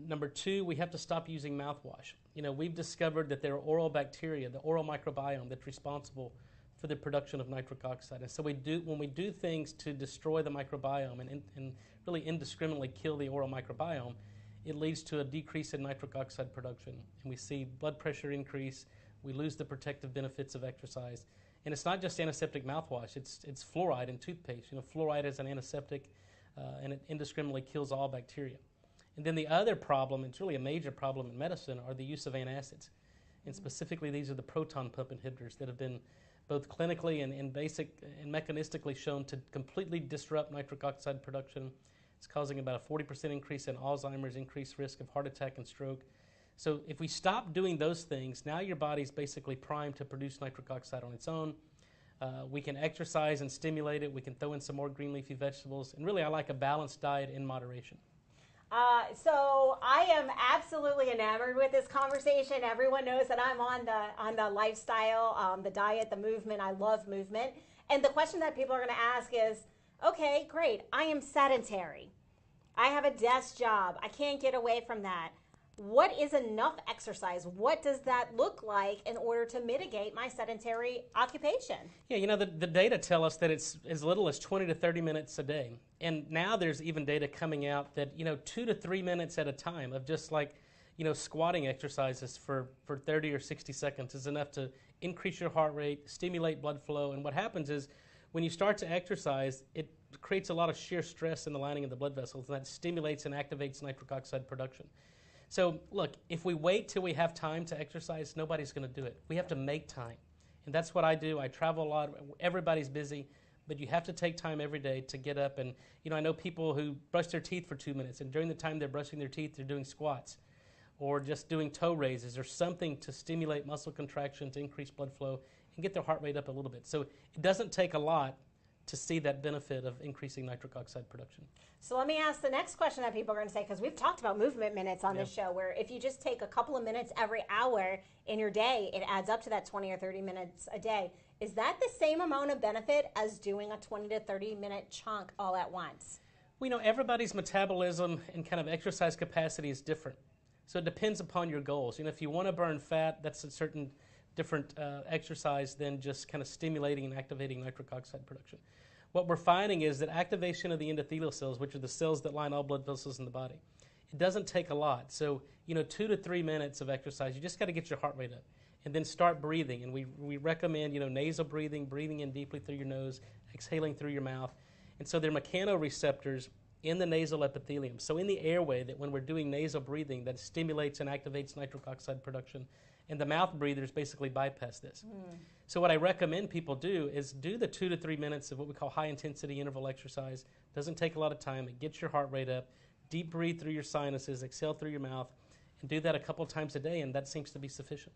[SPEAKER 10] Number two, we have to stop using mouthwash. We've discovered that there are oral bacteria, the oral microbiome, that's responsible for the production of nitric oxide. And so when we do things to destroy the microbiome and really indiscriminately kill the oral microbiome, it leads to a decrease in nitric oxide production. And we see blood pressure increase. We lose the protective benefits of exercise. And it's not just antiseptic mouthwash, it's fluoride in toothpaste. Fluoride is an antiseptic, and it indiscriminately kills all bacteria. And then the other problem, it's really a major problem in medicine, are the use of antacids. And specifically, these are the proton pump inhibitors that have been both clinically and mechanistically shown to completely disrupt nitric oxide production. It's causing about a 40% increase in Alzheimer's, increased risk of heart attack and stroke. So if we stop doing those things, now your body's basically primed to produce nitric oxide on its own. We can exercise and stimulate it. We can throw in some more green leafy vegetables. And really, I like a balanced diet in moderation.
[SPEAKER 4] So I am absolutely enamored with this conversation. Everyone knows that I'm on the lifestyle, the diet, the movement. I love movement. And the question that people are going to ask is, okay, great. I am sedentary. I have a desk job. I can't get away from that. What is enough exercise? What does that look like in order to mitigate my sedentary occupation?
[SPEAKER 10] Yeah, the data tell us that it's as little as 20 to 30 minutes a day. And now there's even data coming out that, 2 to 3 minutes at a time of just squatting exercises for 30 or 60 seconds is enough to increase your heart rate, stimulate blood flow. And what happens is when you start to exercise, it creates a lot of shear stress in the lining of the blood vessels, and that stimulates and activates nitric oxide production. So, look, if we wait till we have time to exercise, nobody's going to do it. We have to make time. And that's what I do. I travel a lot. Everybody's busy. But you have to take time every day to get up. And, I know people who brush their teeth for 2 minutes. And during the time they're brushing their teeth, they're doing squats or just doing toe raises or something to stimulate muscle contraction, to increase blood flow, and get their heart rate up a little bit. So it doesn't take a lot to see that benefit of increasing nitric oxide production.
[SPEAKER 4] So let me ask the next question that people are going to say, because we've talked about movement minutes on this show, where if you just take a couple of minutes every hour in your day, it adds up to that 20 or 30 minutes a day. Is that the same amount of benefit as doing a 20 to 30 minute chunk all at once?
[SPEAKER 10] Well, everybody's metabolism and kind of exercise capacity is different. So it depends upon your goals. If you want to burn fat, that's a certain different exercise than just kind of stimulating and activating nitric oxide production. What we're finding is that activation of the endothelial cells, which are the cells that line all blood vessels in the body, it doesn't take a lot. So, 2 to 3 minutes of exercise, you just got to get your heart rate up and then start breathing. And we recommend, nasal breathing, breathing in deeply through your nose, exhaling through your mouth. And so there are mechanoreceptors in the nasal epithelium, so in the airway, that when we're doing nasal breathing, that stimulates and activates nitric oxide production. And the mouth breathers basically bypass this. So what I recommend people do is do the 2 to 3 minutes of what we call high-intensity interval exercise. Doesn't take a lot of time. It gets your heart rate up. Deep breathe through your sinuses, exhale through your mouth, and do that a couple times a day, and that seems to be sufficient.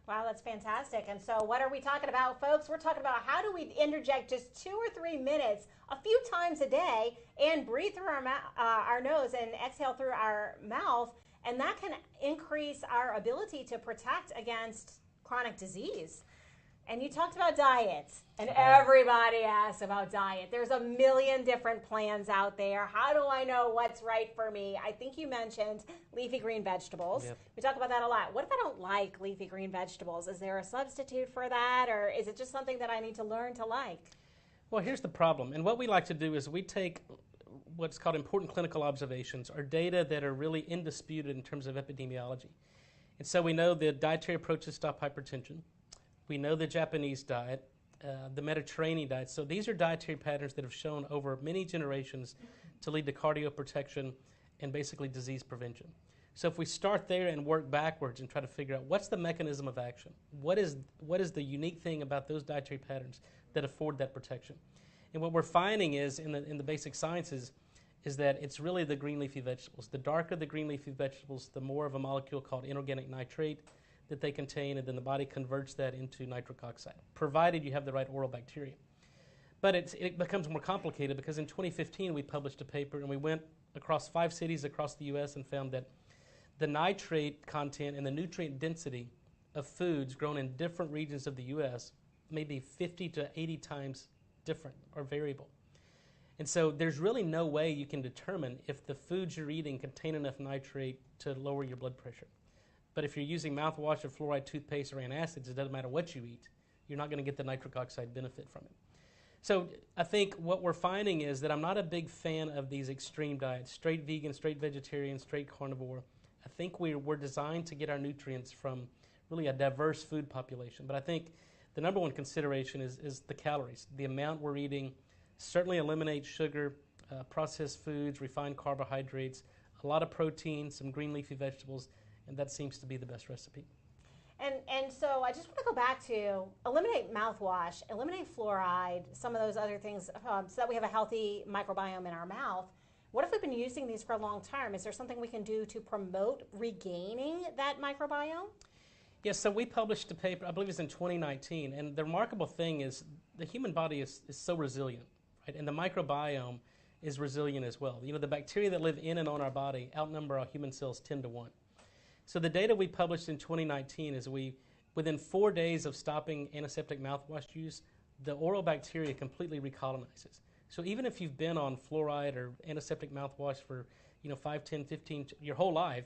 [SPEAKER 4] Wow, that's fantastic. And so what are we talking about, folks? We're talking about how do we interject just 2 or 3 minutes a few times a day and breathe through our nose and exhale through our mouth, and that can increase our ability to protect against chronic disease. And you talked about diet, and everybody asks about diet. There's a million different plans out there. How do I know what's right for me? I think you mentioned leafy green vegetables.
[SPEAKER 10] Yep.
[SPEAKER 4] We talk about that a lot. What if I don't like leafy green vegetables? Is there a substitute for that, or is it just something that I need to learn to like?
[SPEAKER 10] Well, here's the problem. And what we like to do is we take what's called important clinical observations, or data that are really indisputed in terms of epidemiology. And so we know the dietary approaches stop hypertension. We know the Japanese diet, the Mediterranean diet. So these are dietary patterns that have shown over many generations to lead to cardioprotection and basically disease prevention. So if we start there and work backwards and try to figure out what's the mechanism of action, what is the unique thing about those dietary patterns that afford that protection? And what we're finding is in the basic sciences is that it's really the green leafy vegetables. The darker the green leafy vegetables, the more of a molecule called inorganic nitrate that they contain, and then the body converts that into nitric oxide, provided you have the right oral bacteria. But it becomes more complicated because in 2015 we published a paper and we went across 5 cities across the U.S. and found that the nitrate content and the nutrient density of foods grown in different regions of the U.S. may be 50 to 80 times different or variable. And so there's really no way you can determine if the foods you're eating contain enough nitrate to lower your blood pressure. But if you're using mouthwash or fluoride toothpaste or antacids, it doesn't matter what you eat, you're not going to get the nitric oxide benefit from it. So I think what we're finding is that I'm not a big fan of these extreme diets, straight vegan, straight vegetarian, straight carnivore. I think we're designed to get our nutrients from really a diverse food population. But I think the number one consideration is the calories, the amount we're eating. Certainly eliminate sugar, processed foods, refined carbohydrates, a lot of protein, some green leafy vegetables, and that seems to be the best recipe.
[SPEAKER 4] And so I just want to go back to eliminate mouthwash, eliminate fluoride, some of those other things, so that we have a healthy microbiome in our mouth. What if we've been using these for a long time? Is there something we can do to promote regaining that microbiome?
[SPEAKER 10] Yes, so we published a paper, I believe it's in 2019, and the remarkable thing is the human body is so resilient, right? And the microbiome is resilient as well. The bacteria that live in and on our body outnumber our human cells 10 to 1. So the data we published in 2019 is within 4 days of stopping antiseptic mouthwash use, the oral bacteria completely recolonizes. So even if you've been on fluoride or antiseptic mouthwash for 5, 10, 15, your whole life,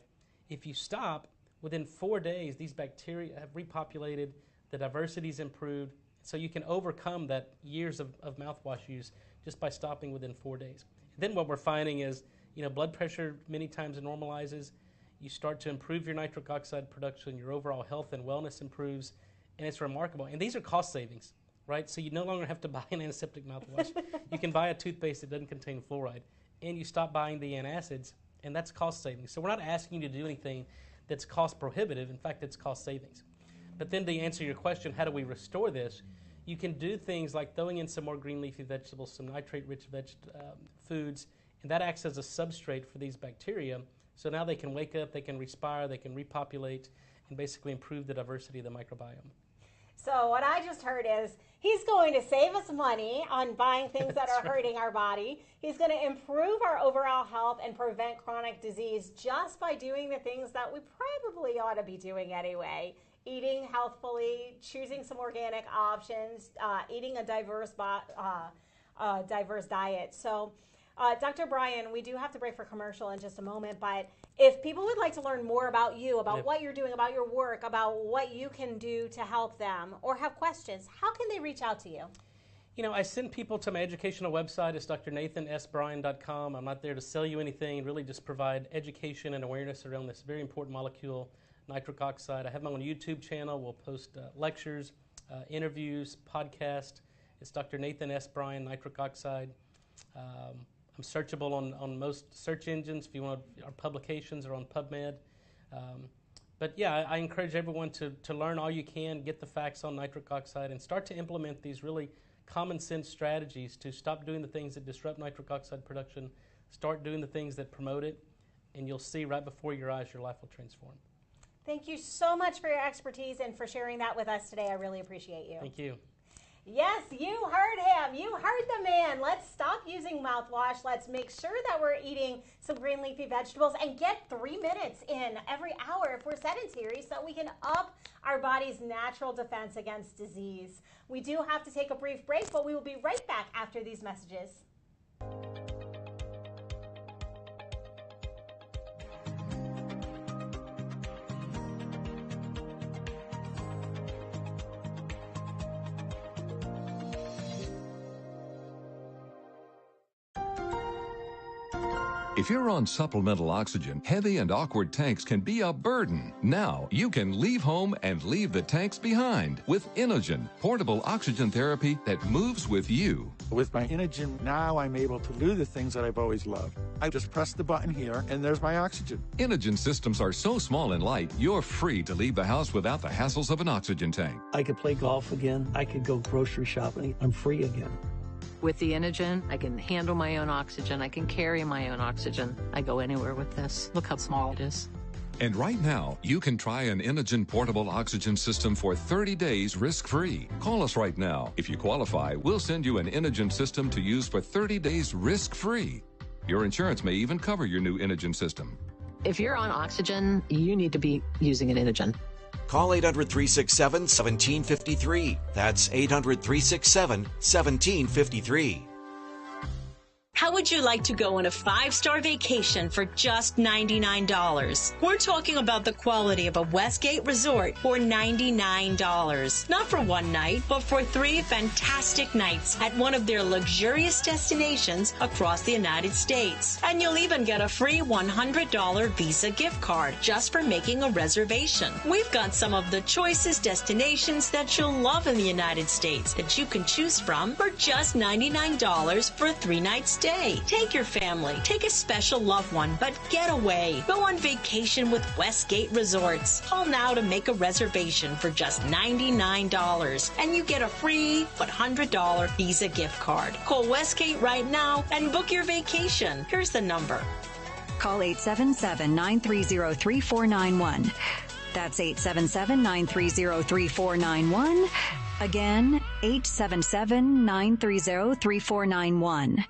[SPEAKER 10] if you stop, within 4 days, these bacteria have repopulated, the diversity's improved, so you can overcome that years of mouthwash use just by stopping within 4 days. Then what we're finding is, blood pressure many times normalizes. You start to improve your nitric oxide production, your overall health and wellness improves, and it's remarkable. And these are cost savings, right? So you no longer have to buy an antiseptic mouthwash. You can buy a toothpaste that doesn't contain fluoride, and you stop buying the antacids, and that's cost savings. So we're not asking you to do anything that's cost prohibitive. In fact, it's cost savings. But then to answer your question, how do we restore this? You can do things like throwing in some more green leafy vegetables, some nitrate-rich foods, and that acts as a substrate for these bacteria. So now they can wake up, they can respire, they can repopulate, and basically improve the diversity of the microbiome.
[SPEAKER 4] So what I just heard is he's going to save us money on buying things that are hurting our body. He's going to improve our overall health and prevent chronic disease just by doing the things that we probably ought to be doing anyway. Eating healthfully, choosing some organic options, eating a diverse diet. So Dr. Brian, we do have to break for commercial in just a moment, but if people would like to learn more about you, about what you're doing, about your work, about what you can do to help them, or have questions, how can they reach out to you?
[SPEAKER 10] You know, I send people to my educational website. It's drnathansbryan.com. I'm not there to sell you anything, really just provide education and awareness around this very important molecule, nitric oxide. I have my own YouTube channel. We'll post lectures, interviews, podcast. It's Dr. Nathan S. Bryan, nitric oxide. I'm searchable on most search engines. If you want, our publications are on PubMed. But yeah, I encourage everyone to learn all you can, get the facts on nitric oxide, and start to implement these really common sense strategies to stop doing the things that disrupt nitric oxide production, start doing the things that promote it, and you'll see right before your eyes your life will transform.
[SPEAKER 4] Thank you so much for your expertise and for sharing that with us today. I really appreciate you.
[SPEAKER 10] Thank you.
[SPEAKER 4] Yes, you heard him. You heard the man. Let's stop using mouthwash. Let's make sure that we're eating some green leafy vegetables and get 3 minutes in every hour if we're sedentary so we can up our body's natural defense against disease. We do have to take a brief break, but we will be right back after these messages.
[SPEAKER 11] If you're on supplemental oxygen, heavy and awkward tanks can be a burden. Now you can leave home and leave the tanks behind with Inogen, portable oxygen therapy that moves with you.
[SPEAKER 12] With my Inogen, now I'm able to do the things that I've always loved. I just press the button here, and there's my oxygen.
[SPEAKER 11] Inogen systems are so small and light, you're free to leave the house without the hassles of an oxygen tank.
[SPEAKER 13] I could play golf again. I could go grocery shopping. I'm free again.
[SPEAKER 14] With the Inogen, I can handle my own oxygen. I can carry my own oxygen. I go anywhere with this. Look how small it is.
[SPEAKER 11] And right now, you can try an Inogen portable oxygen system for 30 days risk-free. Call us right now. If you qualify, we'll send you an Inogen system to use for 30 days risk-free. Your insurance may even cover your new Inogen system.
[SPEAKER 14] If you're on oxygen, you need to be using an Inogen.
[SPEAKER 15] Call 800-367-1753. That's 800-367-1753.
[SPEAKER 16] How would you like to go on a 5-star vacation for just $99? We're talking about the quality of a Westgate resort for $99. Not for one night, but for 3 fantastic nights at one of their luxurious destinations across the United States. And you'll even get a free $100 Visa gift card just for making a reservation. We've got some of the choicest destinations that you'll love in the United States that you can choose from for just $99 for a 3-night stay. Take your family, take a special loved one, but get away. Go on vacation with Westgate Resorts. Call now to make a reservation for just $99, and you get a free $100 Visa gift card. Call Westgate right now and book your vacation. Here's the number.
[SPEAKER 17] Call 877-930-3491. That's 877-930-3491. Again, 877-930-3491.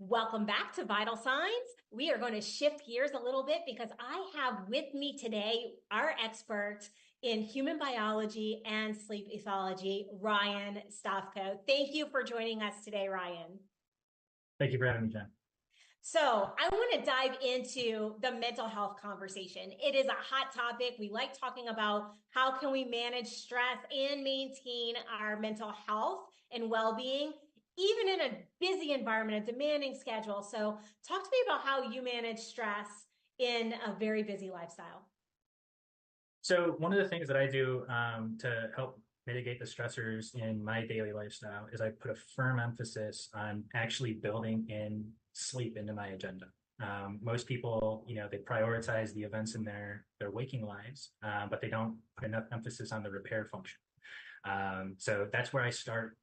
[SPEAKER 4] Welcome back to Vital Signs. We are going to shift gears a little bit because I have with me today our expert in human biology and sleep ethology, Ryan Stofko. Thank you for joining us today, Ryan.
[SPEAKER 18] Thank you for having me, Jen.
[SPEAKER 4] So I want to dive into the mental health conversation. It is a hot topic. We like talking about how can we manage stress and maintain our mental health and well-being, even in a busy environment, a demanding schedule. So talk to me about how you manage stress in a very busy lifestyle.
[SPEAKER 18] So one of the things that I do to help mitigate the stressors in my daily lifestyle is I put a firm emphasis on actually building in sleep into my agenda. Most people, they prioritize the events in their waking lives, but they don't put enough emphasis on the repair function. So that's where I start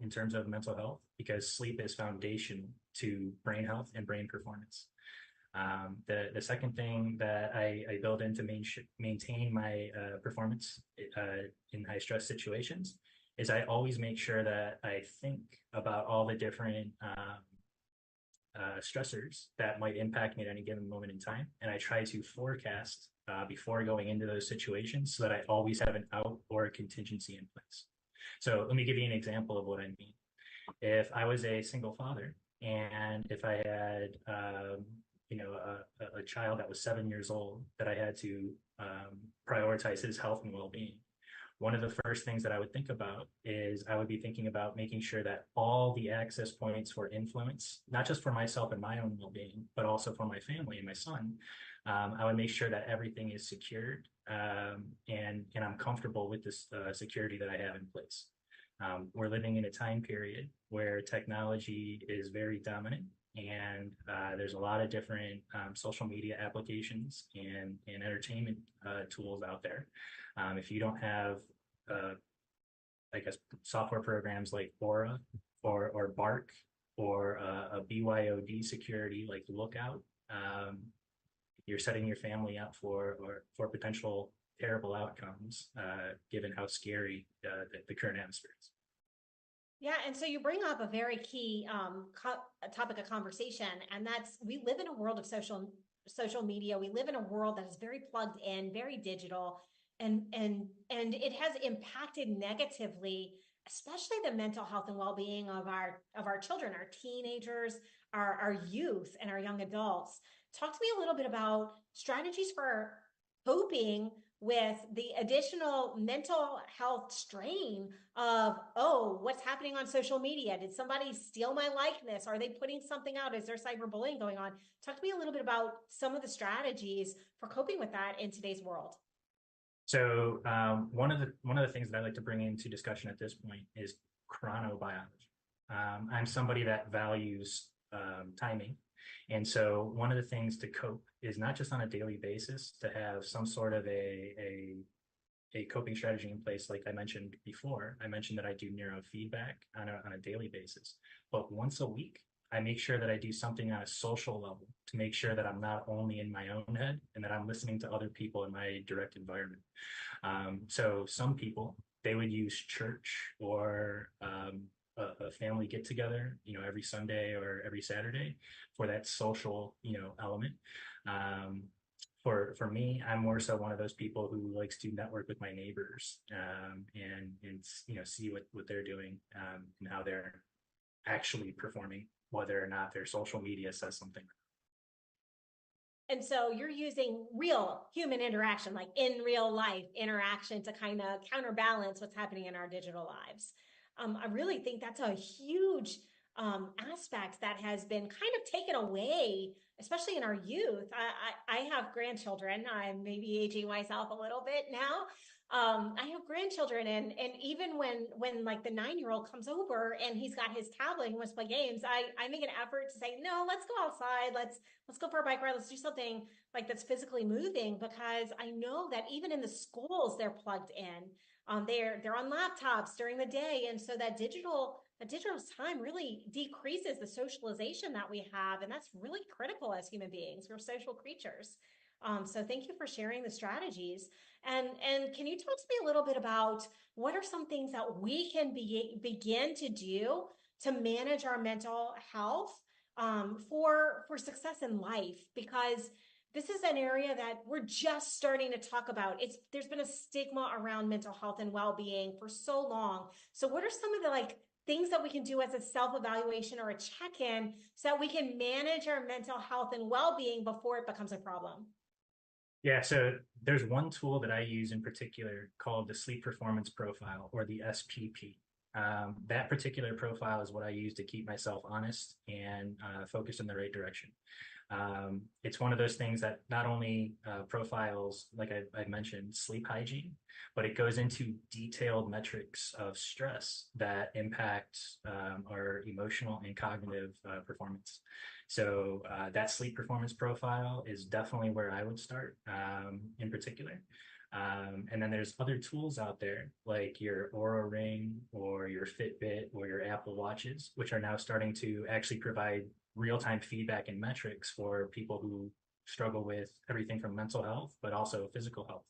[SPEAKER 18] in terms of mental health, because sleep is foundational to brain health and brain performance. The second thing that I build in to maintain my performance in high stress situations is I always make sure that I think about all the different stressors that might impact me at any given moment in time. And I try to forecast before going into those situations so that I always have an out or a contingency in place. So let me give you an example of what I mean. If I was a single father and if I had, a child that was 7 years old that I had to prioritize his health and well-being, one of the first things that I would think about is I would be thinking about making sure that all the access points for influence, not just for myself and my own well-being, but also for my family and my son, I would make sure that everything is secured and I'm comfortable with this security that I have in place. We're living in a time period where technology is very dominant, and there's a lot of different social media applications and entertainment tools out there. If you don't have, I guess, software programs like Aura or Bark or a BYOD security like Lookout, you're setting your family up for potential terrible outcomes, given how scary the current atmosphere is.
[SPEAKER 4] Yeah, and so you bring up a very key topic of conversation, and that's we live in a world of social media. We live in a world that is very plugged in, very digital, and it has impacted negatively, especially the mental health and well-being of our children, our teenagers, our youth, and our young adults. Talk to me a little bit about strategies for coping with the additional mental health strain of, oh, what's happening on social media? Did somebody steal my likeness? Are they putting something out? Is there cyberbullying going on? Talk to me a little bit about some of the strategies for coping with that in today's world.
[SPEAKER 18] So one of the things that I like to bring into discussion at this point is chronobiology. I'm somebody that values timing. And so one of the things to cope is not just on a daily basis to have some sort of a coping strategy in place. Like I mentioned before, I mentioned that I do neurofeedback on a daily basis, but once a week, I make sure that I do something on a social level to make sure that I'm not only in my own head and that I'm listening to other people in my direct environment. So some people, they would use church or a family get together, every Sunday or every Saturday for that social, element. For me, I'm more so one of those people who likes to network with my neighbors and see what they're doing and how they're actually performing, whether or not their social media says something.
[SPEAKER 4] And so you're using real human interaction, like in real life interaction, to kind of counterbalance what's happening in our digital lives. I really think that's a huge aspect that has been kind of taken away, especially in our youth. I have grandchildren. I'm maybe aging myself a little bit now. I have grandchildren, and even when like the 9-year-old comes over and he's got his tablet and wants to play games, I make an effort to say, no, let's go outside. Let's go for a bike ride. Let's do something like that's physically moving, because I know that even in the schools, they're plugged in. They're on laptops during the day, and so that digital time really decreases the socialization that we have, and that's really critical as human beings. We're social creatures. So thank you for sharing the strategies. And can you talk to me a little bit about what are some things that we can begin to do to manage our mental health for success in life? Because this is an area that we're just starting to talk about. There's been a stigma around mental health and well-being for so long. So what are some of the things that we can do as a self-evaluation or a check-in so that we can manage our mental health and well-being before it becomes a problem?
[SPEAKER 18] Yeah, so there's one tool that I use in particular called the Sleep Performance Profile, or the SPP. That particular profile is what I use to keep myself honest and focused in the right direction. It's one of those things that not only profiles, like I mentioned, sleep hygiene, but it goes into detailed metrics of stress that impact our emotional and cognitive performance. So that sleep performance profile is definitely where I would start in particular. And then there's other tools out there like your Oura Ring or your Fitbit or your Apple Watches, which are now starting to actually provide real-time feedback and metrics for people who struggle with everything from mental health, but also physical health.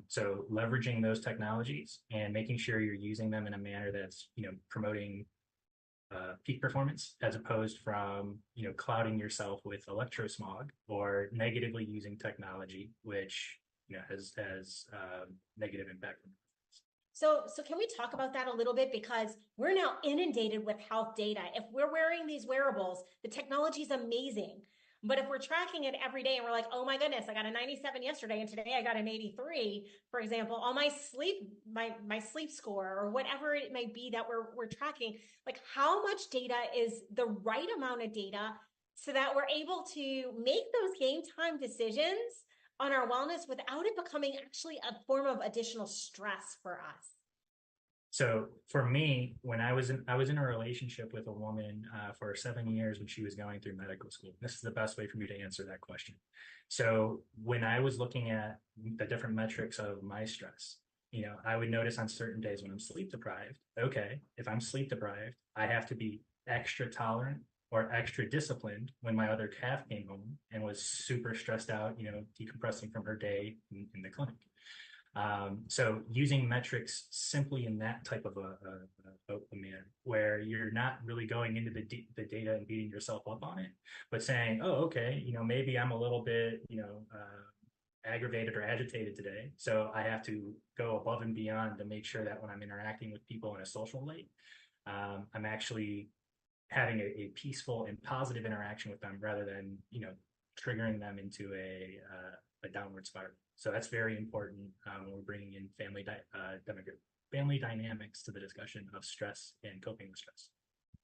[SPEAKER 18] So leveraging those technologies and making sure you're using them in a manner that's, promoting peak performance, as opposed from, clouding yourself with electrosmog or negatively using technology, which, has negative impact.
[SPEAKER 4] So can we talk about that a little bit? Because we're now inundated with health data. If we're wearing these wearables, the technology is amazing. But if we're tracking it every day and we're like, oh my goodness, I got a 97 yesterday and today I got an 83, for example, on my sleep, my sleep score or whatever it may be that we're tracking, like how much data is the right amount of data so that we're able to make those game time decisions on our wellness without it becoming actually a form of additional stress for us?
[SPEAKER 18] So for me, when I was in a relationship with a woman for 7 years when she was going through medical school. This is the best way for me to answer that question. So when I was looking at the different metrics of my stress, I would notice on certain days when I'm sleep deprived, okay, if I'm sleep deprived, I have to be extra tolerant or extra disciplined when my other half came home and was super stressed out, decompressing from her day in the clinic. So using metrics simply in that type of a manner where you're not really going into the data and beating yourself up on it, but saying, oh, okay, maybe I'm a little bit, aggravated or agitated today. So I have to go above and beyond to make sure that when I'm interacting with people in a social light, I'm actually having a peaceful and positive interaction with them rather than, triggering them into a downward spiral. So that's very important when we're bringing in family dynamics to the discussion of stress and coping with stress.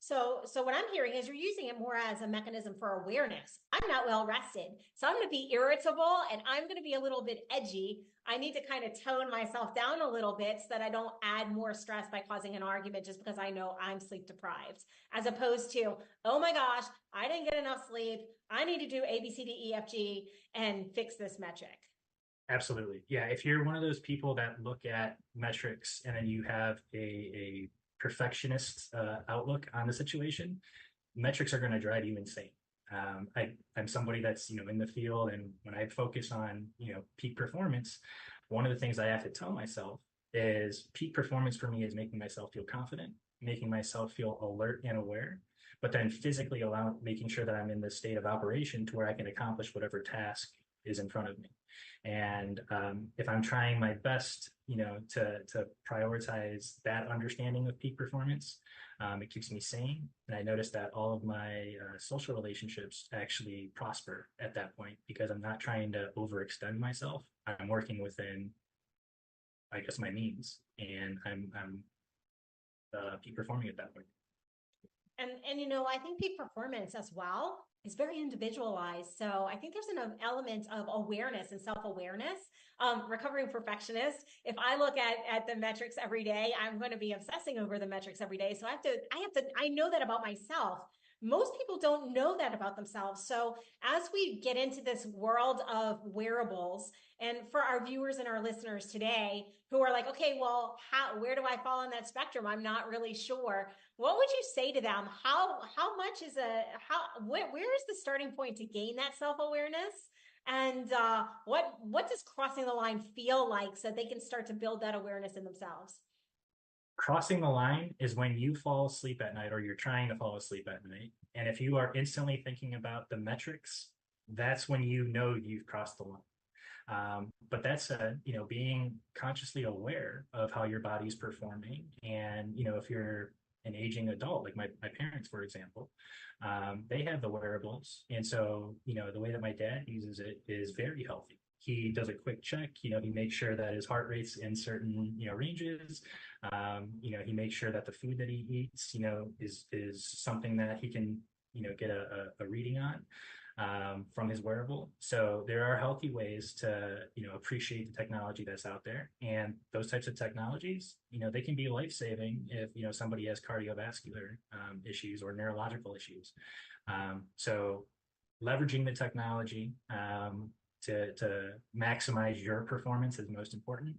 [SPEAKER 4] So what I'm hearing is you're using it more as a mechanism for awareness. I'm not well rested, so I'm going to be irritable and I'm going to be a little bit edgy. I need to kind of tone myself down a little bit so that I don't add more stress by causing an argument just because I know I'm sleep deprived, as opposed to, oh my gosh, I didn't get enough sleep. I need to do A, B, C, D, E, F, G and fix this metric.
[SPEAKER 18] Absolutely. Yeah. If you're one of those people that look at metrics and then you have a perfectionist outlook on the situation, metrics are going to drive you insane. I'm somebody that's, in the field, and when I focus on, peak performance, one of the things I have to tell myself is peak performance for me is making myself feel confident, making myself feel alert and aware, but then physically making sure that I'm in the state of operation to where I can accomplish whatever task is in front of me. And if I'm trying my best, to prioritize that understanding of peak performance, it keeps me sane. And I notice that all of my social relationships actually prosper at that point because I'm not trying to overextend myself. I'm working within, I guess, my means, and I'm peak performing at that point.
[SPEAKER 4] And I think peak performance as well is very individualized. So I think there's an element of awareness and self-awareness. Recovering perfectionist, if I look at the metrics every day, I'm going to be obsessing over the metrics every day. So I know that about myself. Most people don't know that about themselves. So as we get into this world of wearables, and for our viewers and our listeners today who are like, okay, well, where do I fall on that spectrum? I'm not really sure. What would you say to them? How much is where is the starting point to gain that self-awareness? And what does crossing the line feel like so they can start to build that awareness in themselves?
[SPEAKER 18] Crossing the line is when you fall asleep at night or you're trying to fall asleep at night. And if you are instantly thinking about the metrics, that's when you've crossed the line. But that said, being consciously aware of how your body's performing, and, if you're an aging adult, like my parents, for example, they have the wearables. And so, the way that my dad uses it is very healthy. He does a quick check, he makes sure that his heart rate's in certain, ranges. He makes sure that the food that he eats, is something that he can, get a reading on from his wearable. So there are healthy ways to, appreciate the technology that's out there. And those types of technologies, they can be life-saving if, somebody has cardiovascular issues or neurological issues. So leveraging the technology to maximize your performance is most important.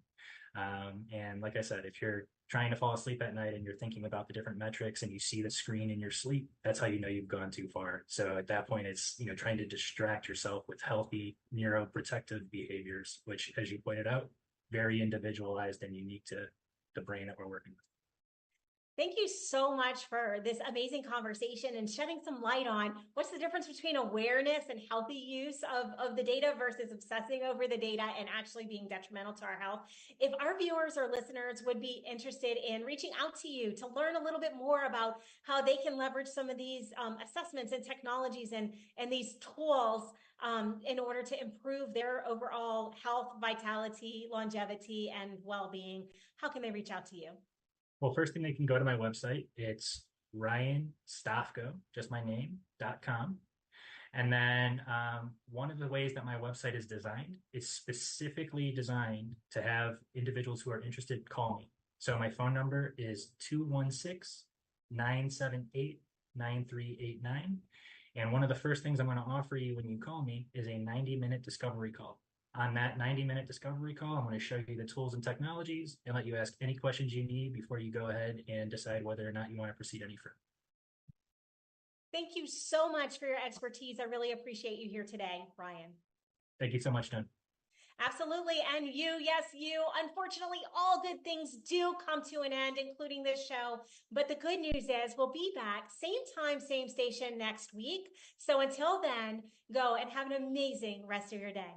[SPEAKER 18] And like I said, if you're trying to fall asleep at night and you're thinking about the different metrics and you see the screen in your sleep, that's how you've gone too far. So at that point, it's, trying to distract yourself with healthy neuroprotective behaviors, which, as you pointed out, very individualized and unique to the brain that we're working with.
[SPEAKER 4] Thank you so much for this amazing conversation and shedding some light on what's the difference between awareness and healthy use of the data versus obsessing over the data and actually being detrimental to our health. If our viewers or listeners would be interested in reaching out to you to learn a little bit more about how they can leverage some of these assessments and technologies and these tools in order to improve their overall health, vitality, longevity, and well-being, how can they reach out to you?
[SPEAKER 18] Well, first thing, they can go to my website. It's RyanStofko, just my name, .com. And then one of the ways that my website is designed is specifically designed to have individuals who are interested call me. So my phone number is 216-978-9389. And one of the first things I'm going to offer you when you call me is a 90-minute discovery call. On that 90-minute discovery call, I'm going to show you the tools and technologies and let you ask any questions you need before you go ahead and decide whether or not you want to proceed any further.
[SPEAKER 4] Thank you so much for your expertise. I really appreciate you here today, Ryan.
[SPEAKER 18] Thank you so much, Dawn.
[SPEAKER 4] Absolutely. And you, yes, you. Unfortunately, all good things do come to an end, including this show. But the good news is we'll be back same time, same station next week. So until then, go and have an amazing rest of your day.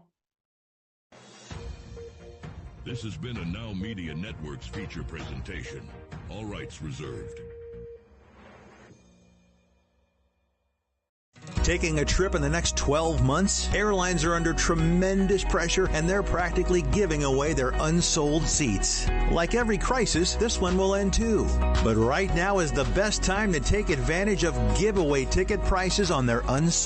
[SPEAKER 2] This has been a Now Media Networks feature presentation. All rights reserved.
[SPEAKER 3] Taking a trip in the next 12 months? Airlines are under tremendous pressure and they're practically giving away their unsold seats. Like every crisis, this one will end too. But right now is the best time to take advantage of giveaway ticket prices on their unsold